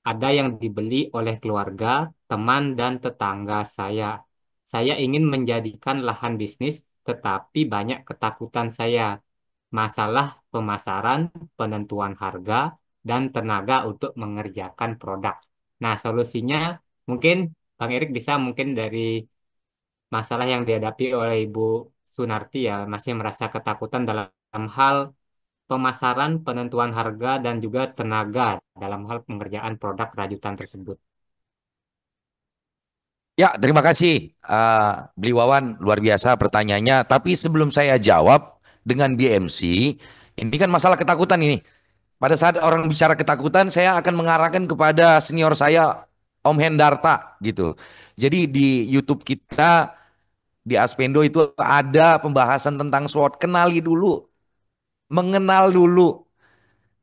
Ada yang dibeli oleh keluarga, teman, dan tetangga saya. Saya ingin menjadikan lahan bisnis, tetapi banyak ketakutan saya. Masalah pemasaran, penentuan harga, dan tenaga untuk mengerjakan produk. Nah, solusinya mungkin Bang Erik bisa mungkin dari masalah yang dihadapi oleh Ibu Sunarti ya, masih merasa ketakutan dalam hal pemasaran, penentuan harga, dan juga tenaga dalam hal pengerjaan produk rajutan tersebut. Ya, terima kasih. Beli Wawan, luar biasa pertanyaannya. Tapi sebelum saya jawab dengan BMC, ini kan masalah ketakutan ini. Pada saat orang bicara ketakutan, saya akan mengarahkan kepada senior saya, Om Hendarta, gitu. Jadi di YouTube kita, di Aspendo itu ada pembahasan tentang SWOT. Kenali dulu, mengenal dulu.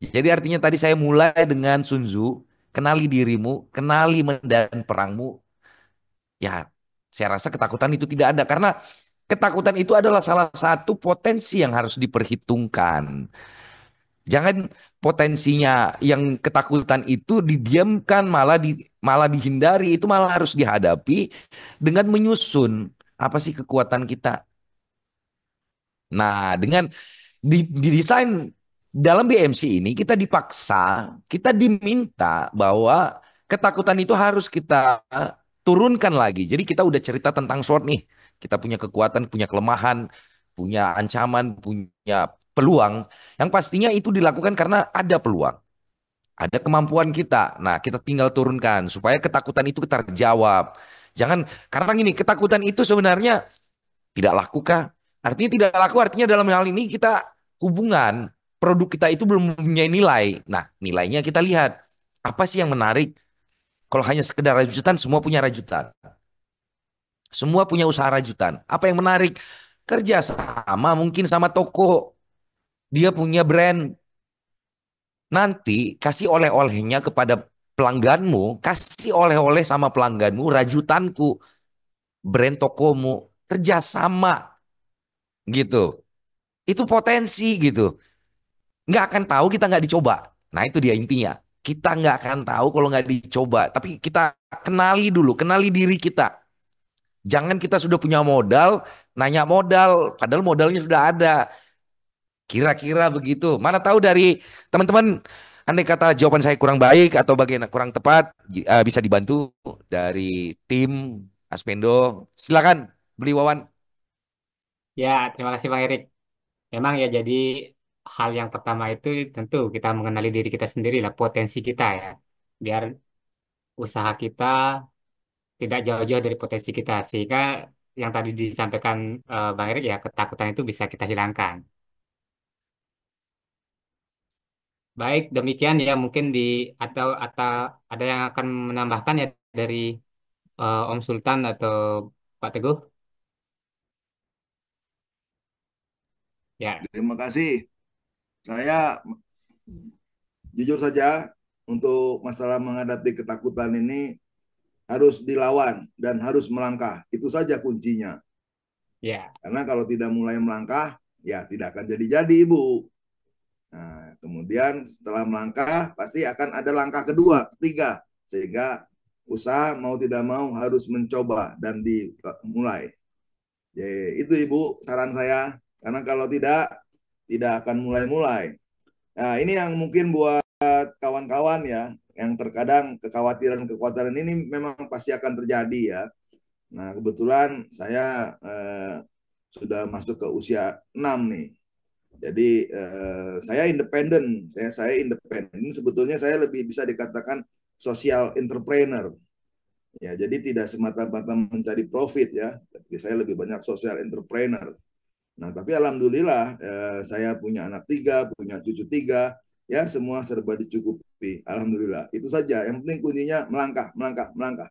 Jadi artinya tadi saya mulai dengan Sun Tzu, kenali dirimu, kenali medan perangmu. Ya, saya rasa ketakutan itu tidak ada karena ketakutan itu adalah salah satu potensi yang harus diperhitungkan. Jangan potensinya yang ketakutan itu didiamkan malah dihindari, itu malah harus dihadapi dengan menyusun apa sih kekuatan kita. Nah, dengan didesain dalam BMC ini kita diminta bahwa ketakutan itu harus kita turunkan lagi. Jadi kita udah cerita tentang SWOT nih. Kita punya kekuatan, punya kelemahan, punya ancaman, punya peluang. Yang pastinya itu dilakukan karena ada peluang. Ada kemampuan kita. Nah, kita tinggal turunkan supaya ketakutan itu terjawab. Jangan, karena gini, ketakutan itu sebenarnya tidak laku kah? Artinya tidak laku, artinya dalam hal ini kita hubungan, produk kita itu belum mempunyai nilai. Nah, nilainya kita lihat. Apa sih yang menarik? Kalau hanya sekedar rajutan, semua punya rajutan. Semua punya usaha rajutan. Apa yang menarik? Kerja sama mungkin sama toko. Dia punya brand. Nanti kasih oleh-olehnya kepada pelangganmu, kasih oleh-oleh sama pelangganmu, rajutanku, brand tokomu, kerjasama gitu. Itu potensi gitu. Nggak akan tahu kita nggak dicoba. Nah itu dia intinya. Kita nggak akan tahu kalau nggak dicoba. Tapi kita kenali dulu, kenali diri kita. Jangan kita sudah punya modal, nanya modal, padahal modalnya sudah ada. Kira-kira begitu. Mana tahu dari teman-teman, andai kata jawaban saya kurang baik atau bagian kurang tepat, bisa dibantu dari tim Aspendo. Silakan, beli Wawan. Ya, terima kasih Bang Erik. Memang ya jadi hal yang pertama itu tentu kita mengenali diri kita sendiri lah, potensi kita ya. Biar usaha kita tidak jauh-jauh dari potensi kita. Sehingga yang tadi disampaikan Bang Erik ya, ketakutan itu bisa kita hilangkan. Baik, demikian ya mungkin atau ada yang akan menambahkan ya dari Om Sultan atau Pak Teguh. Ya, Terima kasih. Saya jujur saja untuk masalah menghadapi ketakutan ini harus dilawan dan harus melangkah. Itu saja kuncinya. ya, Karena kalau tidak mulai melangkah, ya tidak akan jadi-jadi, Ibu. Nah, kemudian setelah melangkah, pasti akan ada langkah kedua, ketiga. Sehingga usaha mau tidak mau harus mencoba dan dimulai. Ya, itu Ibu saran saya. Karena kalau tidak akan mulai-mulai. Nah, ini yang mungkin buat kawan-kawan ya, yang terkadang kekhawatiran-kekhawatiran ini memang pasti akan terjadi ya. Nah, kebetulan saya sudah masuk ke usia 6 nih. Jadi saya independen, saya independen. Ini sebetulnya saya lebih bisa dikatakan social entrepreneur. Ya, jadi tidak semata-mata mencari profit ya, tapi saya lebih banyak social entrepreneur. Nah, tapi alhamdulillah saya punya anak 3, punya cucu 3, ya semua serba dicukupi. Alhamdulillah. Itu saja. Yang penting kuncinya melangkah, melangkah, melangkah.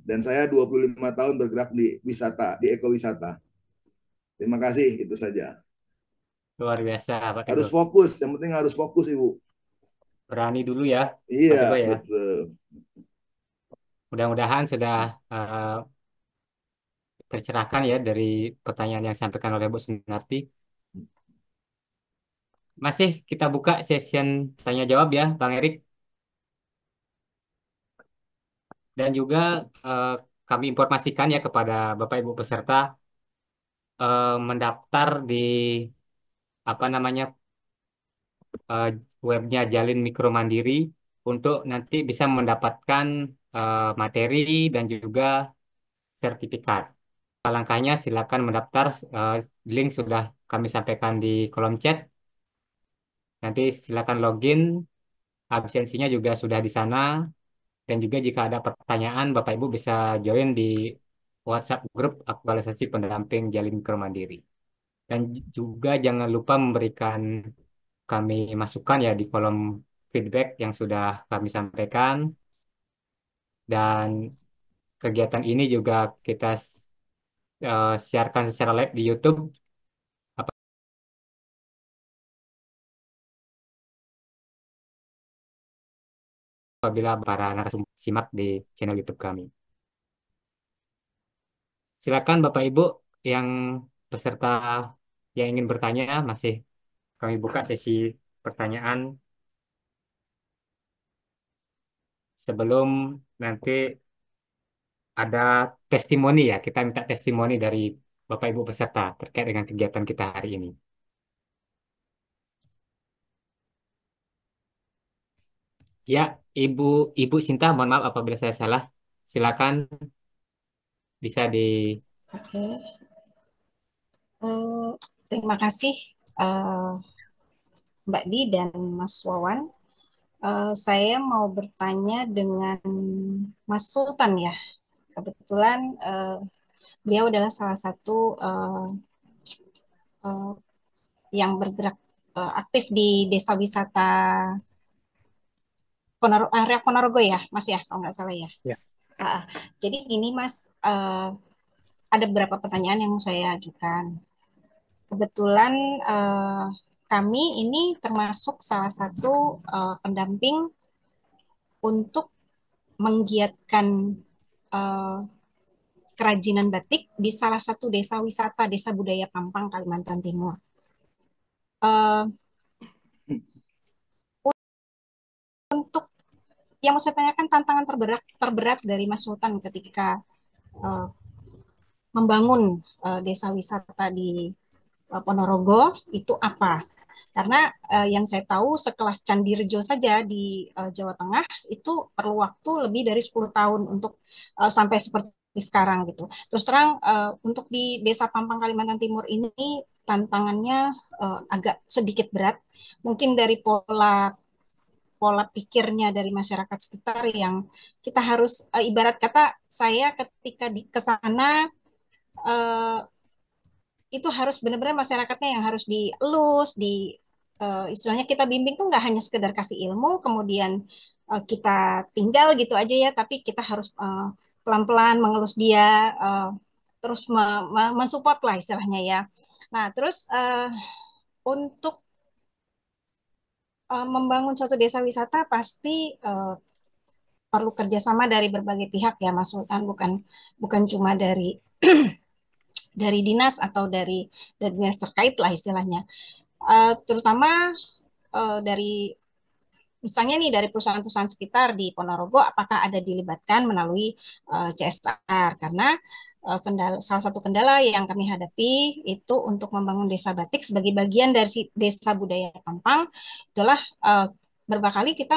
Dan saya 25 tahun bergerak di wisata, di ekowisata. Terima kasih, itu saja. luar biasa Pak Harus Teguh. fokus, yang penting harus fokus, Ibu. Berani dulu ya Pak Iya, Teguh ya. betul. Mudah-mudahan sudah tercerahkan ya dari pertanyaan yang disampaikan oleh Bu Sunarti. Masih kita buka session tanya jawab ya Bang Erik. Dan juga eh, kami informasikan ya kepada Bapak Ibu peserta mendaftar di apa namanya eh, webnya Jalin Mikro Mandiri untuk nanti bisa mendapatkan materi dan juga sertifikat. Langkahnya silakan mendaftar, link sudah kami sampaikan di kolom chat. Nanti silakan login, absensinya juga sudah di sana. Dan juga jika ada pertanyaan, Bapak Ibu bisa join di WhatsApp grup aktualisasi pendamping Jalin Mikro Mandiri. Dan juga jangan lupa memberikan kami masukan ya di kolom feedback yang sudah kami sampaikan. Dan kegiatan ini juga kita siarkan secara live di YouTube apabila para narasumber simak di channel YouTube kami. Silakan Bapak Ibu yang peserta yang ingin bertanya, masih kami buka sesi pertanyaan sebelum nanti ada testimoni ya. Kita minta testimoni dari Bapak Ibu peserta terkait dengan kegiatan kita hari ini. Ya, Ibu Ibu Sinta, mohon maaf apabila saya salah. Silakan bisa di Oke, eh, terima kasih eh, Mbak Di dan Mas Wawan. Saya mau bertanya dengan Mas Sultan ya. Kebetulan beliau adalah salah satu eh, yang bergerak aktif di desa wisata area Ponorogo ya, Mas ya, kalau nggak salah ya. Ya. Jadi ini Mas, ada beberapa pertanyaan yang mau saya ajukan. Kebetulan kami ini termasuk salah satu pendamping untuk menggiatkan kerajinan batik di salah satu desa wisata, Desa Budaya Pampang, Kalimantan Timur. Untuk yang mau saya tanyakan, tantangan terberat dari Mas Sultan ketika membangun desa wisata di Ponorogo itu apa? Karena yang saya tahu sekelas Candi Rejo saja di Jawa Tengah itu perlu waktu lebih dari 10 tahun untuk sampai seperti sekarang gitu. Terus terang untuk di Desa Pampang Kalimantan Timur ini tantangannya agak sedikit berat. Mungkin dari pola pikirnya dari masyarakat sekitar yang kita harus ibarat kata saya ketika ke sana itu harus benar-benar masyarakatnya yang harus dielus, istilahnya kita bimbing tuh nggak hanya sekedar kasih ilmu, kemudian kita tinggal gitu aja ya, tapi kita harus pelan-pelan mengelus dia, terus mensupport lah istilahnya ya. Nah, terus untuk membangun suatu desa wisata pasti perlu kerjasama dari berbagai pihak ya, Mas Sultan, bukan cuma dari dari dinas atau dari dinas terkait lah istilahnya. Terutama dari misalnya nih dari perusahaan-perusahaan sekitar di Ponorogo, apakah ada dilibatkan melalui CSR? Karena salah satu kendala yang kami hadapi itu untuk membangun desa batik sebagai bagian dari desa budaya Pampang, itulah beberapa kali kita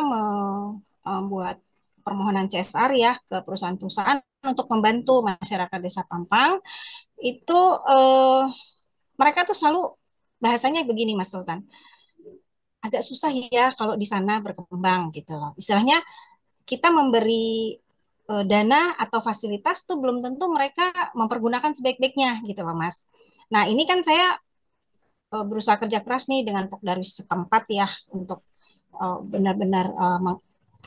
membuat permohonan CSR ya ke perusahaan-perusahaan untuk membantu masyarakat desa Pampang. Itu mereka tuh selalu bahasanya begini, Mas Sultan, agak susah ya kalau di sana berkembang gitu loh. Istilahnya kita memberi dana atau fasilitas tuh belum tentu mereka mempergunakan sebaik-baiknya gitu loh, Mas. Nah, ini kan saya berusaha kerja keras nih dengan Pokdarwis setempat ya untuk benar-benar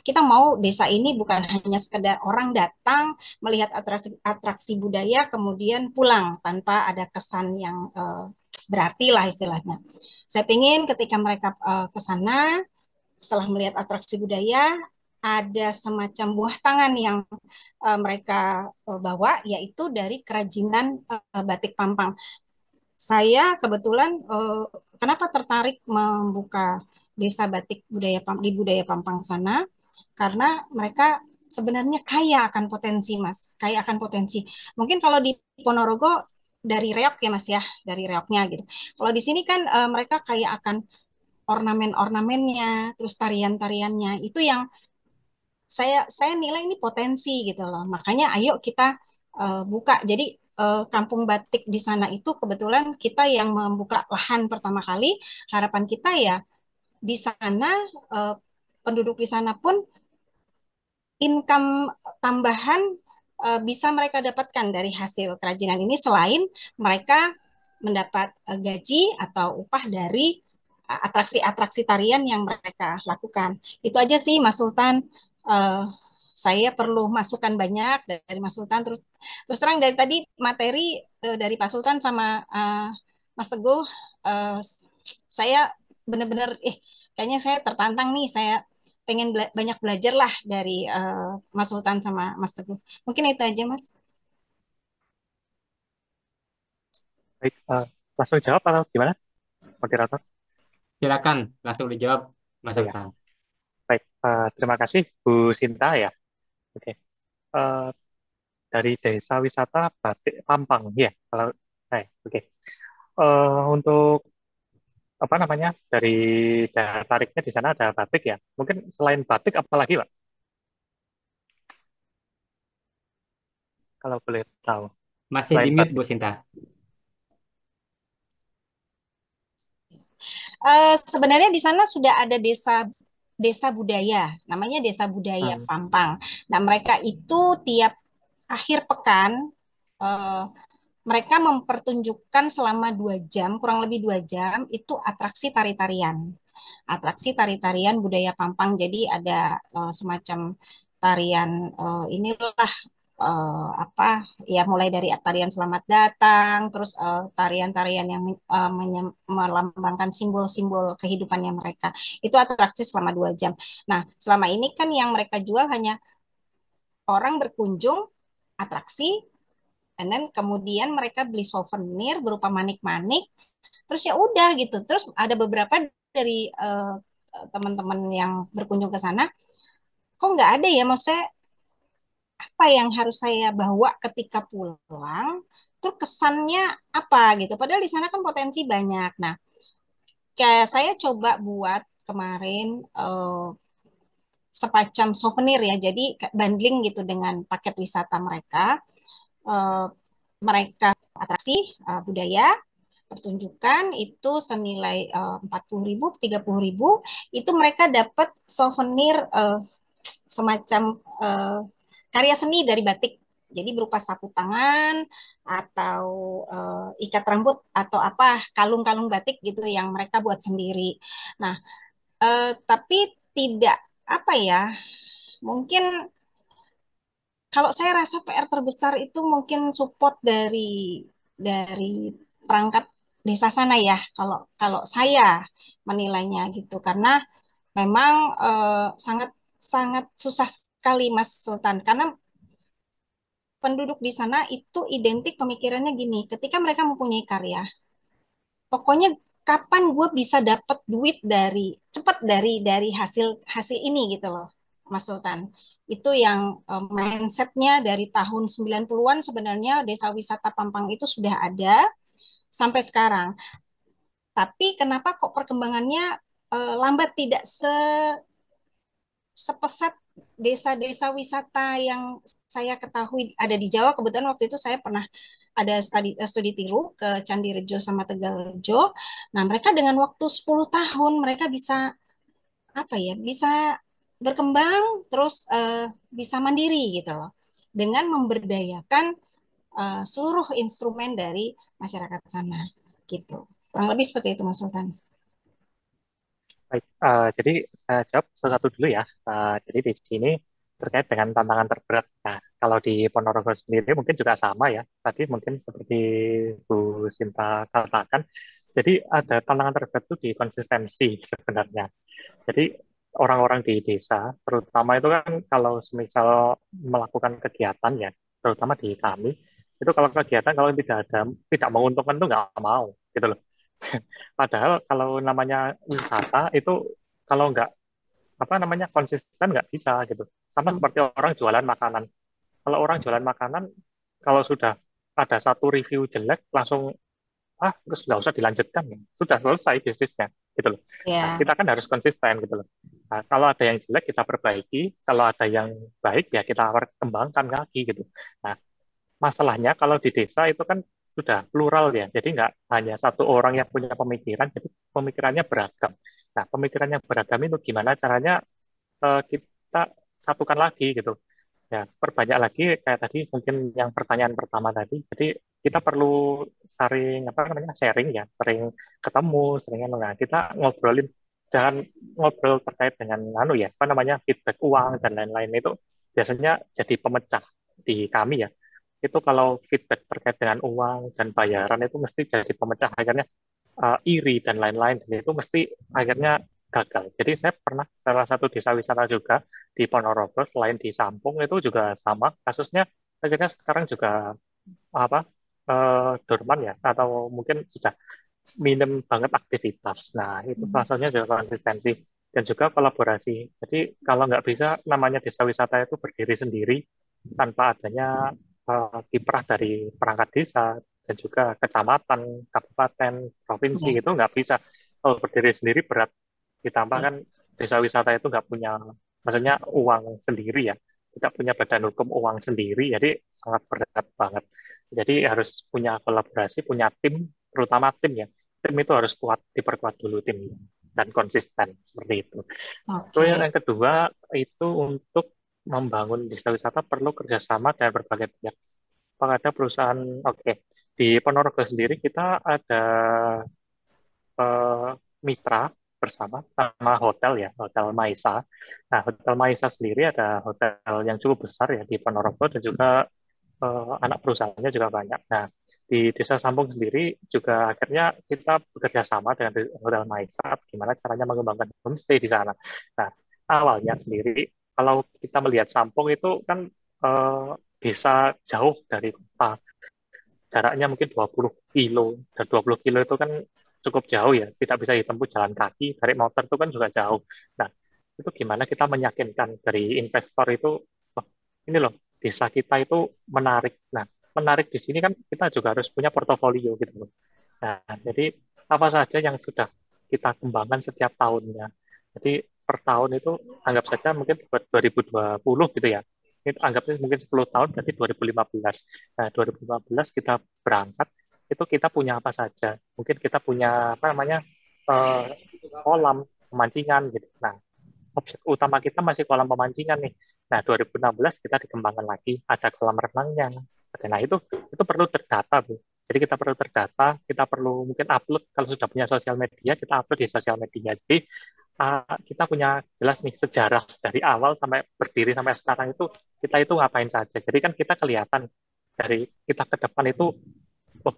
kita mau desa ini bukan hanya sekedar orang datang melihat atraksi budaya kemudian pulang tanpa ada kesan yang berarti lah istilahnya. Saya ingin ketika mereka ke sana setelah melihat atraksi budaya ada semacam buah tangan yang mereka bawa yaitu dari kerajinan batik Pampang. Saya kebetulan kenapa tertarik membuka desa batik di budaya Pampang sana karena mereka sebenarnya kaya akan potensi, Mas. Kaya akan potensi. Mungkin kalau di Ponorogo dari reok ya, Mas ya, dari reoknya gitu. Kalau di sini kan mereka kaya akan ornamen-ornamennya, terus tarian-tariannya. Itu yang saya nilai ini potensi gitu loh. Makanya ayo kita buka. Jadi kampung batik di sana itu kebetulan kita yang membuka lahan pertama kali. Harapan kita ya di sana penduduk di sana pun income tambahan bisa mereka dapatkan dari hasil kerajinan ini selain mereka mendapat gaji atau upah dari atraksi-atraksi tarian yang mereka lakukan. Itu aja sih Mas Sultan. Saya perlu masukan banyak dari Mas Sultan. Terus terang dari tadi materi dari Pak Sultan sama Mas Teguh, saya benar-benar kayaknya saya tertantang nih. Saya pengen banyak belajar lah dari Mas Sultan sama Mas Teguh. Mungkin itu aja, Mas. Baik, langsung jawab atau gimana, moderator? Silakan langsung dijawab, Mas Oh ya, Sultan. baik. Terima kasih Bu Sinta ya. Oke. Dari Desa Wisata Batik Pampang ya. Kalau oke. Untuk apa namanya dari daya tariknya di sana ada batik ya. Mungkin selain batik apa lagi, Pak? Kalau boleh tahu. Masih Selain di mute, batik. Bu Sinta. Sebenarnya di sana sudah ada desa budaya, namanya Desa Budaya Pampang. Nah, mereka itu tiap akhir pekan mereka mempertunjukkan selama 2 jam, kurang lebih 2 jam, itu atraksi tari-tarian. Atraksi tari-tarian budaya Pampang. Jadi ada semacam tarian inilah apa ya, mulai dari tarian selamat datang, terus tarian-tarian yang melambangkan simbol-simbol kehidupannya mereka. Itu atraksi selama 2 jam. Nah, selama ini kan yang mereka jual hanya orang berkunjung, atraksi, and then kemudian mereka beli souvenir berupa manik-manik, terus ya udah gitu. Terus ada beberapa dari teman-teman yang berkunjung ke sana, kok nggak ada ya, maksudnya apa yang harus saya bawa ketika pulang, terus kesannya apa gitu. Padahal di sana kan potensi banyak. Nah, kayak saya coba buat kemarin semacam souvenir ya, jadi bundling gitu dengan paket wisata mereka. Eh, Mereka atraksi budaya, pertunjukan itu senilai 40.000, 30.000, itu mereka dapat souvenir semacam eh, karya seni dari batik. Jadi berupa sapu tangan atau ikat rambut atau apa, kalung-kalung batik gitu yang mereka buat sendiri. Nah, tapi tidak apa ya, mungkin kalau saya rasa PR terbesar itu mungkin support dari perangkat desa sana ya. Kalau kalau saya menilainya gitu, karena memang sangat sangat susah sekali Mas Sultan, karena penduduk di sana itu identik pemikirannya gini, ketika mereka mempunyai karya, pokoknya kapan gue bisa dapat duit dari cepat dari hasil hasil ini gitu loh, Mas Sultan. Itu yang mindsetnya dari tahun 90-an sebenarnya desa wisata Pampang itu sudah ada sampai sekarang. Tapi kenapa kok perkembangannya lambat, tidak sepesat desa-desa wisata yang saya ketahui ada di Jawa. Kebetulan waktu itu saya pernah ada studi tiru ke Candi Rejo sama Tegalrejo. Nah, mereka dengan waktu 10 tahun mereka bisa apa ya? Bisa berkembang terus bisa mandiri gitu loh. Dengan memberdayakan seluruh instrumen dari masyarakat sana gitu. Kurang lebih seperti itu Mas Sultan. Baik, jadi saya jawab satu-satu dulu ya. Jadi di sini terkait dengan tantangan terberat. Nah, kalau di Ponorogo sendiri mungkin juga sama ya. Tadi mungkin seperti Bu Sinta katakan. Jadi ada tantangan terberat itu di konsistensi sebenarnya. Jadi orang-orang di desa, terutama itu kan kalau semisal melakukan kegiatan ya, terutama di kami, itu kalau kegiatan kalau tidak menguntungkan itu nggak mau gitu loh. Padahal kalau namanya wisata itu kalau nggak apa namanya konsisten nggak bisa gitu. Sama seperti orang jualan makanan. Kalau orang jualan makanan, kalau sudah ada satu review jelek langsung terus nggak usah dilanjutkan, sudah selesai bisnisnya gitu loh. Nah, Ya. kita kan harus konsisten gitu loh. Nah, kalau ada yang jelek kita perbaiki, kalau ada yang baik ya kita kembangkan lagi gitu. Nah, masalahnya kalau di desa itu kan sudah plural ya, jadi nggak hanya satu orang yang punya pemikiran, jadi pemikirannya beragam. Nah, pemikirannya beragam itu gimana caranya kita satukan lagi gitu. Ya, perbanyak lagi kayak tadi mungkin yang pertanyaan pertama tadi. Jadi kita perlu saring apa namanya sharing ya, sering ketemu, sering nah, kita ngobrolin jangan ngobrol terkait dengan anu ya, apa namanya feedback uang dan lain-lain itu biasanya jadi pemecah di kami ya. Itu kalau feedback terkait dengan uang dan bayaran itu mesti jadi pemecah akhirnya iri dan lain-lain dan itu mesti akhirnya gagal. Jadi saya pernah salah satu desa wisata juga di Ponorogo selain di Sampung itu juga sama kasusnya akhirnya sekarang juga apa dorman ya atau mungkin sudah minim banget aktivitas. Nah itu salah satunya juga konsistensi dan juga kolaborasi. Jadi kalau nggak bisa namanya desa wisata itu berdiri sendiri tanpa adanya kiprah dari perangkat desa dan juga kecamatan, kabupaten, provinsi Ya. itu nggak bisa. Kalau berdiri sendiri berat. Ditambah kan desa wisata itu nggak punya, maksudnya uang sendiri ya, tidak punya badan hukum uang sendiri, jadi sangat berat banget. Jadi harus punya kolaborasi, punya tim, terutama tim ya. Tim itu harus kuat, diperkuat dulu tim dan konsisten seperti itu. Terus Oke. yang kedua itu untuk membangun desa wisata perlu kerjasama dengan berbagai pihak. Apakah ada perusahaan? Oke, di Ponorogo sendiri kita ada mitra bersama sama hotel ya, Hotel Maisa. Nah, Hotel Maisa sendiri ada hotel yang cukup besar ya di Ponorogo dan juga anak perusahaannya juga banyak. Nah, di Desa Sampung sendiri juga akhirnya kita bekerja sama dengan Hotel Maisa, gimana caranya mengembangkan homestay di sana. Nah, awalnya sendiri, kalau kita melihat Sampung itu kan desa jauh dari kota, jaraknya mungkin 20 kilo, dan 20 kilo itu kan cukup jauh ya, tidak bisa ditempuh jalan kaki, dari motor itu kan juga jauh. Nah, itu gimana kita meyakinkan dari investor itu, "Wah, ini loh, desa kita itu menarik." Nah, menarik di sini kan kita juga harus punya portofolio gitu loh. Nah, jadi apa saja yang sudah kita kembangkan setiap tahunnya. Jadi per tahun itu anggap saja mungkin buat 2020 gitu ya. Itu anggapnya mungkin 10 tahun berarti 2015. Nah, 2015 kita berangkat, itu kita punya apa saja. Mungkin kita punya apa namanya eh, kolam pemancingan gitu. Nah, objek utama kita masih kolam pemancingan nih. Nah, 2016 kita dikembangkan lagi, ada kolam renangnya. Nah, itu perlu terdata, Bu. Jadi kita perlu terdata, kita perlu mungkin upload, kalau sudah punya sosial media, kita upload di sosial media. Jadi kita punya jelas nih sejarah dari awal sampai berdiri sampai sekarang itu ngapain saja. Jadi kan kita kelihatan dari kita ke depan itu, oh,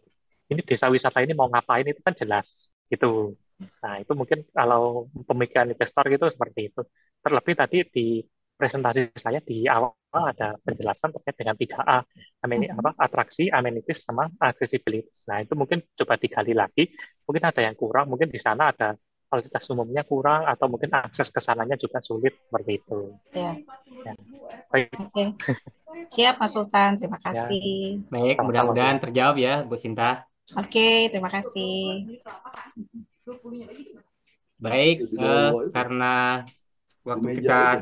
ini desa wisata ini mau ngapain itu kan jelas gitu. Nah, itu mungkin kalau pemikiran investor gitu seperti itu. Terlebih tadi di presentasi saya di awal ada penjelasan terkait dengan 3A, atraksi, amenities, sama accessibility. Nah, itu mungkin coba digali lagi. Mungkin ada yang kurang, mungkin di sana ada fasilitas umumnya kurang, atau mungkin akses ke sananya juga sulit, seperti itu. Ya. Ya. Baik. Oke. Siap, Mas Sultan. Terima Ya. kasih. Baik, Sama-sama, mudah-mudahan Bu. terjawab ya, Bu Sinta. Oke, terima kasih. Baik, Itu di bawah itu, karena di waktu meja kita itu.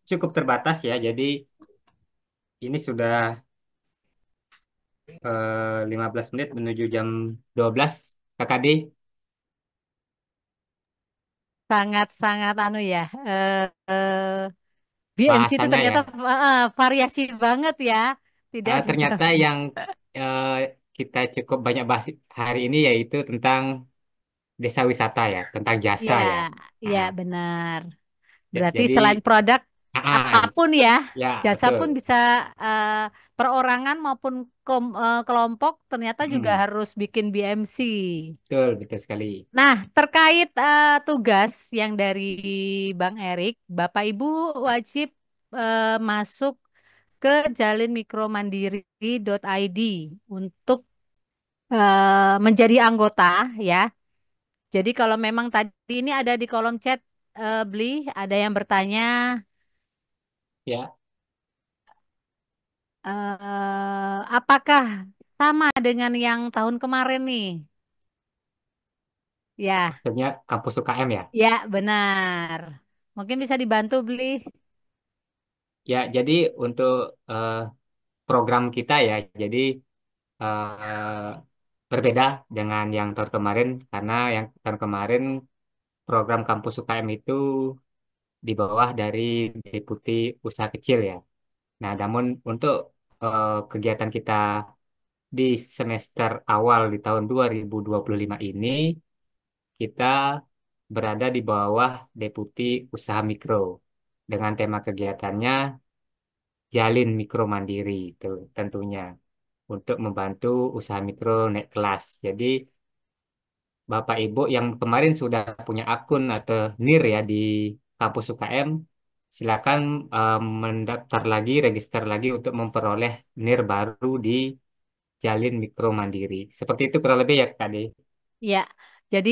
cukup terbatas ya, jadi ini sudah 15 menit menuju jam 12. KKD, Sangat-sangat anu ya. BMC itu bahasanya ya. ternyata variasi banget ya. Tidak Ternyata seperti. yang eh, kita cukup banyak bahas hari ini yaitu tentang desa wisata ya, tentang jasa Ya, ya. ya Nah, benar. Berarti jadi selain produk, apapun ya, ya jasa betul. pun bisa eh, perorangan maupun kelompok ternyata juga Mm-mm. harus bikin BMC. Betul, betul sekali. Nah, terkait tugas yang dari Bang Erik, Bapak Ibu wajib masuk ke jalinmikromandiri.id untuk menjadi anggota ya. Jadi kalau memang tadi ini ada di kolom chat Bli, ada yang bertanya Ya, apakah sama dengan yang tahun kemarin nih? Ya, maksudnya kampus UKM ya. ya benar. Mungkin bisa dibantu Bli. Ya, jadi untuk eh, program kita ya, jadi berbeda dengan yang tahun kemarin karena yang tahun kemarin program kampus UKM itu di bawah dari Deputi Usaha Kecil ya. Nah, namun untuk kegiatan kita di semester awal di tahun 2025 ini, kita berada di bawah Deputi Usaha Mikro dengan tema kegiatannya Jalin Mikro Mandiri itu tentunya untuk membantu usaha mikro naik kelas. Jadi Bapak Ibu yang kemarin sudah punya akun atau NIR ya di kampus UKM, silakan mendaftar lagi, register lagi untuk memperoleh NIR baru di Jalin Mikro Mandiri. Seperti itu kurang lebih ya Kak De. Ya, jadi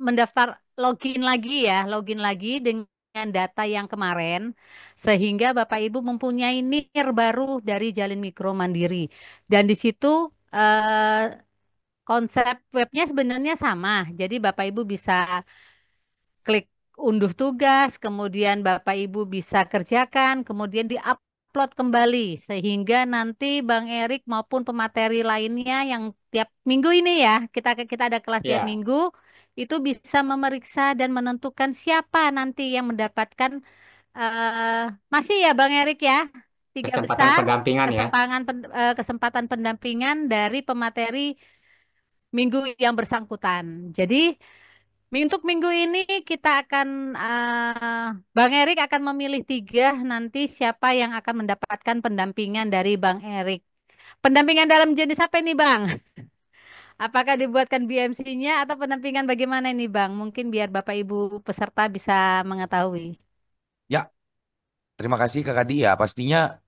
mendaftar login lagi dengan data yang kemarin, sehingga Bapak Ibu mempunyai NIR baru dari Jalin Mikro Mandiri. Dan di situ konsep webnya sebenarnya sama. Jadi Bapak Ibu bisa klik unduh tugas, kemudian Bapak Ibu bisa kerjakan, kemudian diupload kembali sehingga nanti Bang Erik maupun pemateri lainnya yang tiap minggu ini ya, kita ada kelas tiap Ya, minggu itu bisa memeriksa dan menentukan siapa nanti yang mendapatkan eh, masih ya Bang Erik ya, tiga kesempatan besar pendampingan ya. kesempatan pendampingan dari pemateri minggu yang bersangkutan. Jadi Untuk minggu ini kita akan Bang Erik akan memilih 3 nanti siapa yang akan mendapatkan pendampingan dari Bang Erik. Pendampingan dalam jenis apa ini, Bang? Apakah dibuatkan BMC-nya atau pendampingan bagaimana ini, Bang? Mungkin biar Bapak Ibu peserta bisa mengetahui. Ya, terima kasih Kakak Dia. Pastinya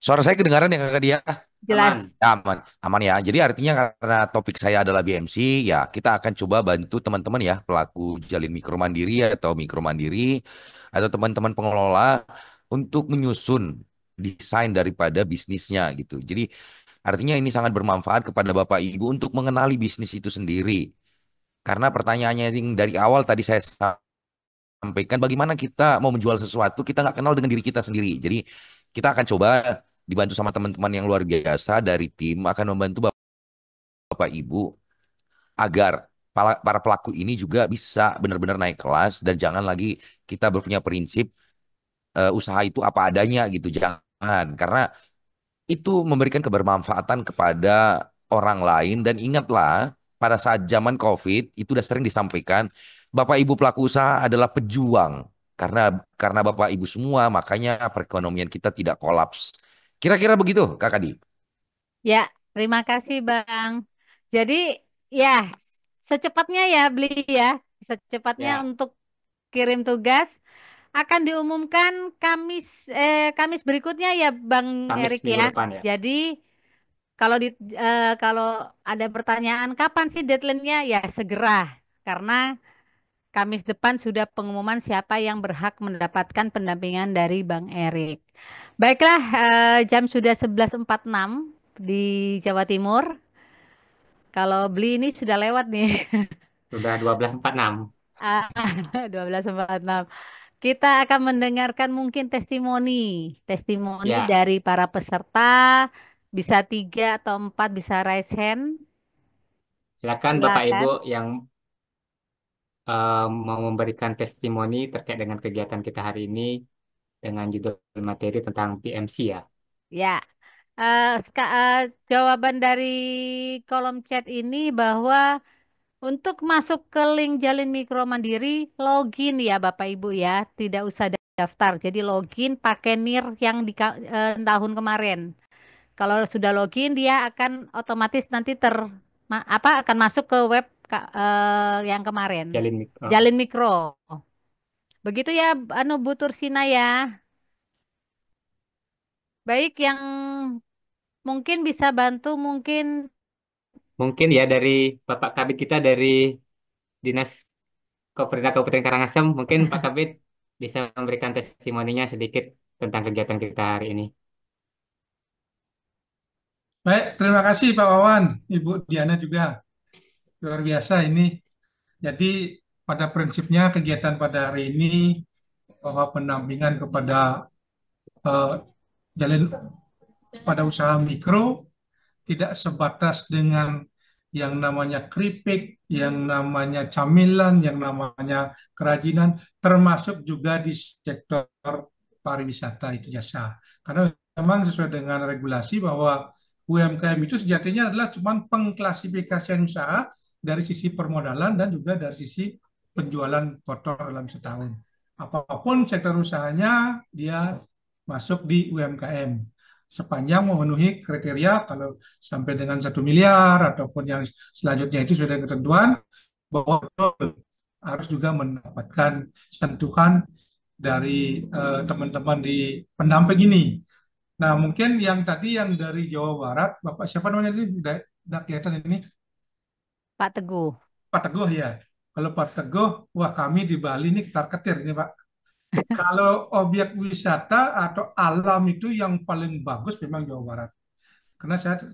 suara saya kedengaran ya Kakak Dia? Aman. Jelas. Ya, aman, aman ya. Jadi artinya karena topik saya adalah BMC, ya kita akan coba bantu teman-teman ya pelaku jalin mikro mandiri atau mikro mandiri atau teman-teman pengelola untuk menyusun desain daripada bisnisnya gitu. Jadi artinya ini sangat bermanfaat kepada Bapak Ibu untuk mengenali bisnis itu sendiri. Karena pertanyaannya yang dari awal tadi saya sampaikan, bagaimana kita mau menjual sesuatu kita nggak kenal dengan diri kita sendiri. Jadi kita akan coba dibantu sama teman-teman yang luar biasa dari tim akan membantu Bapak Ibu agar para pelaku ini juga bisa benar-benar naik kelas dan jangan lagi kita punya prinsip usaha itu apa adanya gitu. Jangan, karena itu memberikan kebermanfaatan kepada orang lain. Dan ingatlah, pada saat zaman COVID itu udah sering disampaikan, Bapak Ibu pelaku usaha adalah pejuang. Karena Bapak Ibu semua, makanya perekonomian kita tidak kolaps. Kira-kira begitu, Kak Kadi. Ya, terima kasih, Bang. Jadi, ya, secepatnya ya beli ya. Secepatnya Ya, untuk kirim tugas akan diumumkan Kamis berikutnya ya, Bang Kamis Erik minggu ya. depan ya. Jadi, kalau ada pertanyaan kapan sih deadline-nya? Ya, segera. Karena Kamis depan sudah pengumuman siapa yang berhak mendapatkan pendampingan dari Bang Erik. Baiklah, jam sudah 11.46 di Jawa Timur. Kalau beli ini sudah lewat nih. Sudah 12.46. Ah, 12.46. Kita akan mendengarkan mungkin testimoni Ya, dari para peserta. Bisa 3 atau 4, bisa raise hand. silakan Bapak Ibu Silakan. yang mau memberikan testimoni terkait dengan kegiatan kita hari ini dengan judul materi tentang PMC ya. Ya, jawaban dari kolom chat ini bahwa untuk masuk ke link Jalin Mikro Mandiri, login ya Bapak Ibu ya, tidak usah daftar. Jadi login pakai NIR yang di tahun kemarin. Kalau sudah login, dia akan otomatis nanti akan masuk ke web yang kemarin. Jalin Mikro. Begitu ya, Bu Tursina ya. Baik, yang mungkin bisa bantu Mungkin ya dari Bapak Kabit kita dari Dinas Koperda Kabupaten Karangasem, mungkin Pak Kabit bisa memberikan testimoninya sedikit tentang kegiatan kita hari ini. Baik, terima kasih Pak Wawan, Ibu Diana juga. Luar biasa ini. Jadi pada prinsipnya kegiatan pada hari ini bahwa pendampingan kepada eh, jalin pada usaha mikro tidak sebatas dengan yang namanya keripik, yang namanya camilan, yang namanya kerajinan, termasuk juga di sektor pariwisata itu jasa. Karena memang sesuai dengan regulasi bahwa UMKM itu sejatinya adalah cuma pengklasifikasian usaha dari sisi permodalan dan juga dari sisi penjualan kotor dalam setahun. Apapun sektor usahanya, dia masuk di UMKM sepanjang memenuhi kriteria. Kalau sampai dengan 1 miliar ataupun yang selanjutnya itu sudah ketentuan bahwa harus juga mendapatkan sentuhan dari teman-teman di pendamping ini. Nah, mungkin yang tadi yang dari Jawa Barat, Bapak siapa namanya ini? Udah kelihatan ini? Pak Teguh. Pak Teguh ya. Kalau Pak Teguh, wah kami di Bali ini ketar-ketir ini Pak. Kalau objek wisata atau alam itu yang paling bagus memang Jawa Barat. Karena saya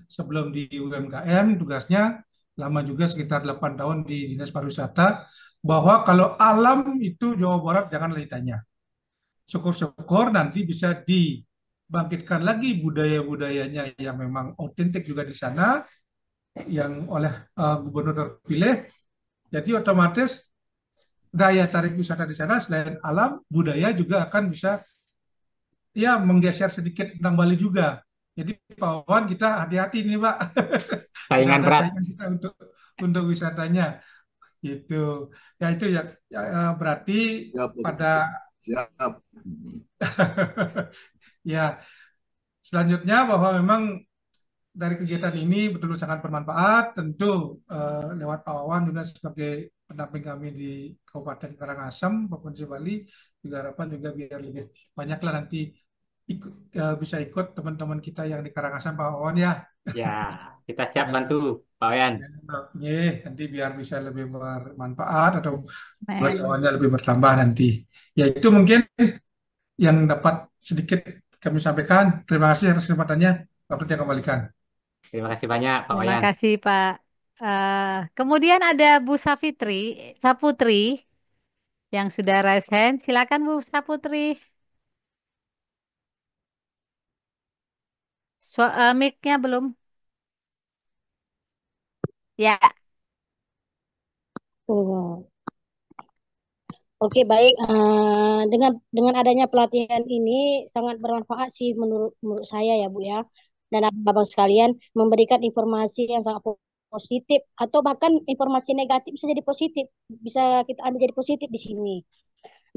sebelum di UMKM tugasnya lama juga sekitar 8 tahun di Dinas Pariwisata, bahwa kalau alam itu Jawa Barat jangan ditanya. Syukur-syukur nanti bisa dibangkitkan lagi budaya-budayanya yang memang otentik juga di sana, yang oleh gubernur terpilih. Jadi otomatis daya tarik wisata di sana selain alam, budaya juga akan bisa ya menggeser sedikit tentang Bali juga. Jadi Pak Wawan kita hati-hati nih Pak. Saingan Ada berat. saingan kita untuk wisatanya. Gitu. Ya itu ya, berarti Siap, pada siap. ya selanjutnya bahwa memang dari kegiatan ini betul sangat bermanfaat. Tentu lewat Pak Wawan juga sebagai pendamping kami di Kabupaten Karangasem, Provinsi Bali, juga harapan juga biar lebih banyaklah nanti bisa ikut teman-teman kita yang di Karangasem, Pak Wawan ya. Ya, kita siap Ya, bantu, Pak Wayan. ya, nanti biar bisa lebih bermanfaat atau Men. pengetahuannya lebih bertambah nanti. Ya itu mungkin yang dapat sedikit kami sampaikan. Terima kasih atas kesempatannya. Waktu saya kembalikan. Terima kasih banyak, Pak Terima Wayan. kasih Pak. Kemudian ada Bu Saputri yang sudah raise hand. Silakan Bu Saputri. Mic-nya belum. Ya, Oh. Oke, baik. Dengan adanya pelatihan ini sangat bermanfaat sih menurut saya ya, Bu ya. Dan abang sekalian memberikan informasi yang sangat positif atau bahkan informasi negatif bisa jadi positif, bisa kita ambil jadi positif di sini.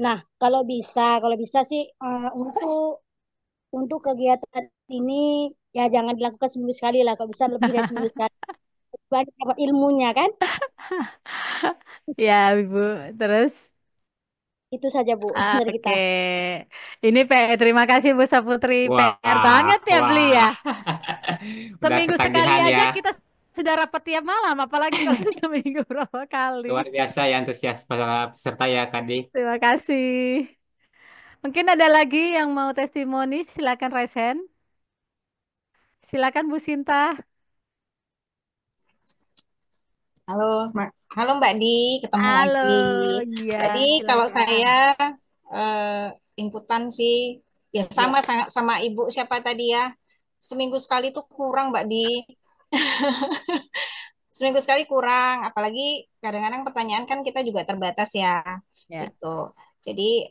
Nah, kalau bisa sih untuk kegiatan ini ya jangan dilakukan seminggu sekali lah, kalau bisa lebih dari seminggu sekali. Banyak dapat ilmunya kan? ya Ibu. Terus, Itu saja Bu dari kita. oke. Ini terima kasih Bu Saputri. Wah, PR banget ya beli ya. wah. Udah Seminggu sekali ketagihan aja ya. kita sudah rapat tiap malam, apalagi kalau seminggu berapa kali. Luar biasa ya antusias para peserta ya, Kadi. Terima kasih. Mungkin ada lagi yang mau testimoni, silakan raise hand. Silakan Bu Sinta. Halo Mbak Di, ketemu Halo, lagi. iya, Tadi kalau silakan. saya inputan sih, ya sama sama Ibu siapa tadi ya, seminggu sekali tuh kurang Mbak Di. Seminggu sekali kurang, apalagi kadang-kadang pertanyaan kan kita juga terbatas ya, Ya. gitu. Jadi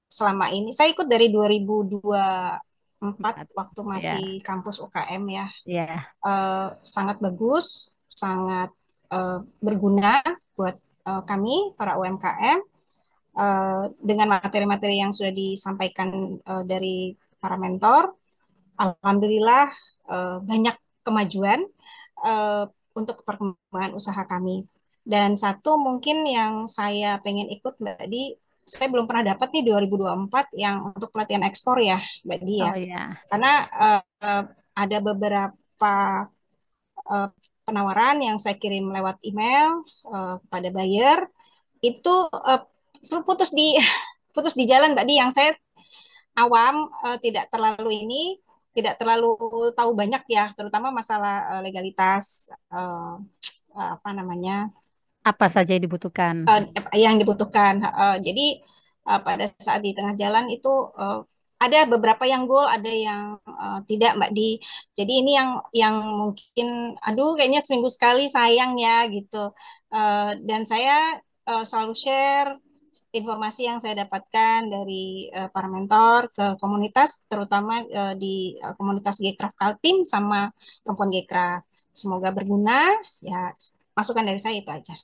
selama ini saya ikut dari 2024 waktu masih kampus UKM ya. Ya. Sangat bagus, sangat berguna buat kami para UMKM dengan materi-materi yang sudah disampaikan dari para mentor. Alhamdulillah banyak kemajuan untuk perkembangan usaha kami. Dan satu mungkin yang saya pengen ikut Mbak Di, saya belum pernah dapat nih 2024 yang untuk pelatihan ekspor ya Mbak Di ya. Oh ya. Karena ada beberapa penawaran yang saya kirim lewat email kepada buyer itu putus di jalan Mbak Di, yang saya awam tidak terlalu tahu banyak ya, terutama masalah legalitas apa namanya, apa saja yang dibutuhkan. Jadi pada saat di tengah jalan itu ada beberapa yang goal, ada yang tidak Mbak Di. Jadi ini yang mungkin aduh kayaknya seminggu sekali sayang ya gitu. Dan saya selalu share informasi yang saya dapatkan dari para mentor ke komunitas, terutama di komunitas Gcraft Kaltim sama Perempuan Gcraft. Semoga berguna ya, masukan dari saya itu aja.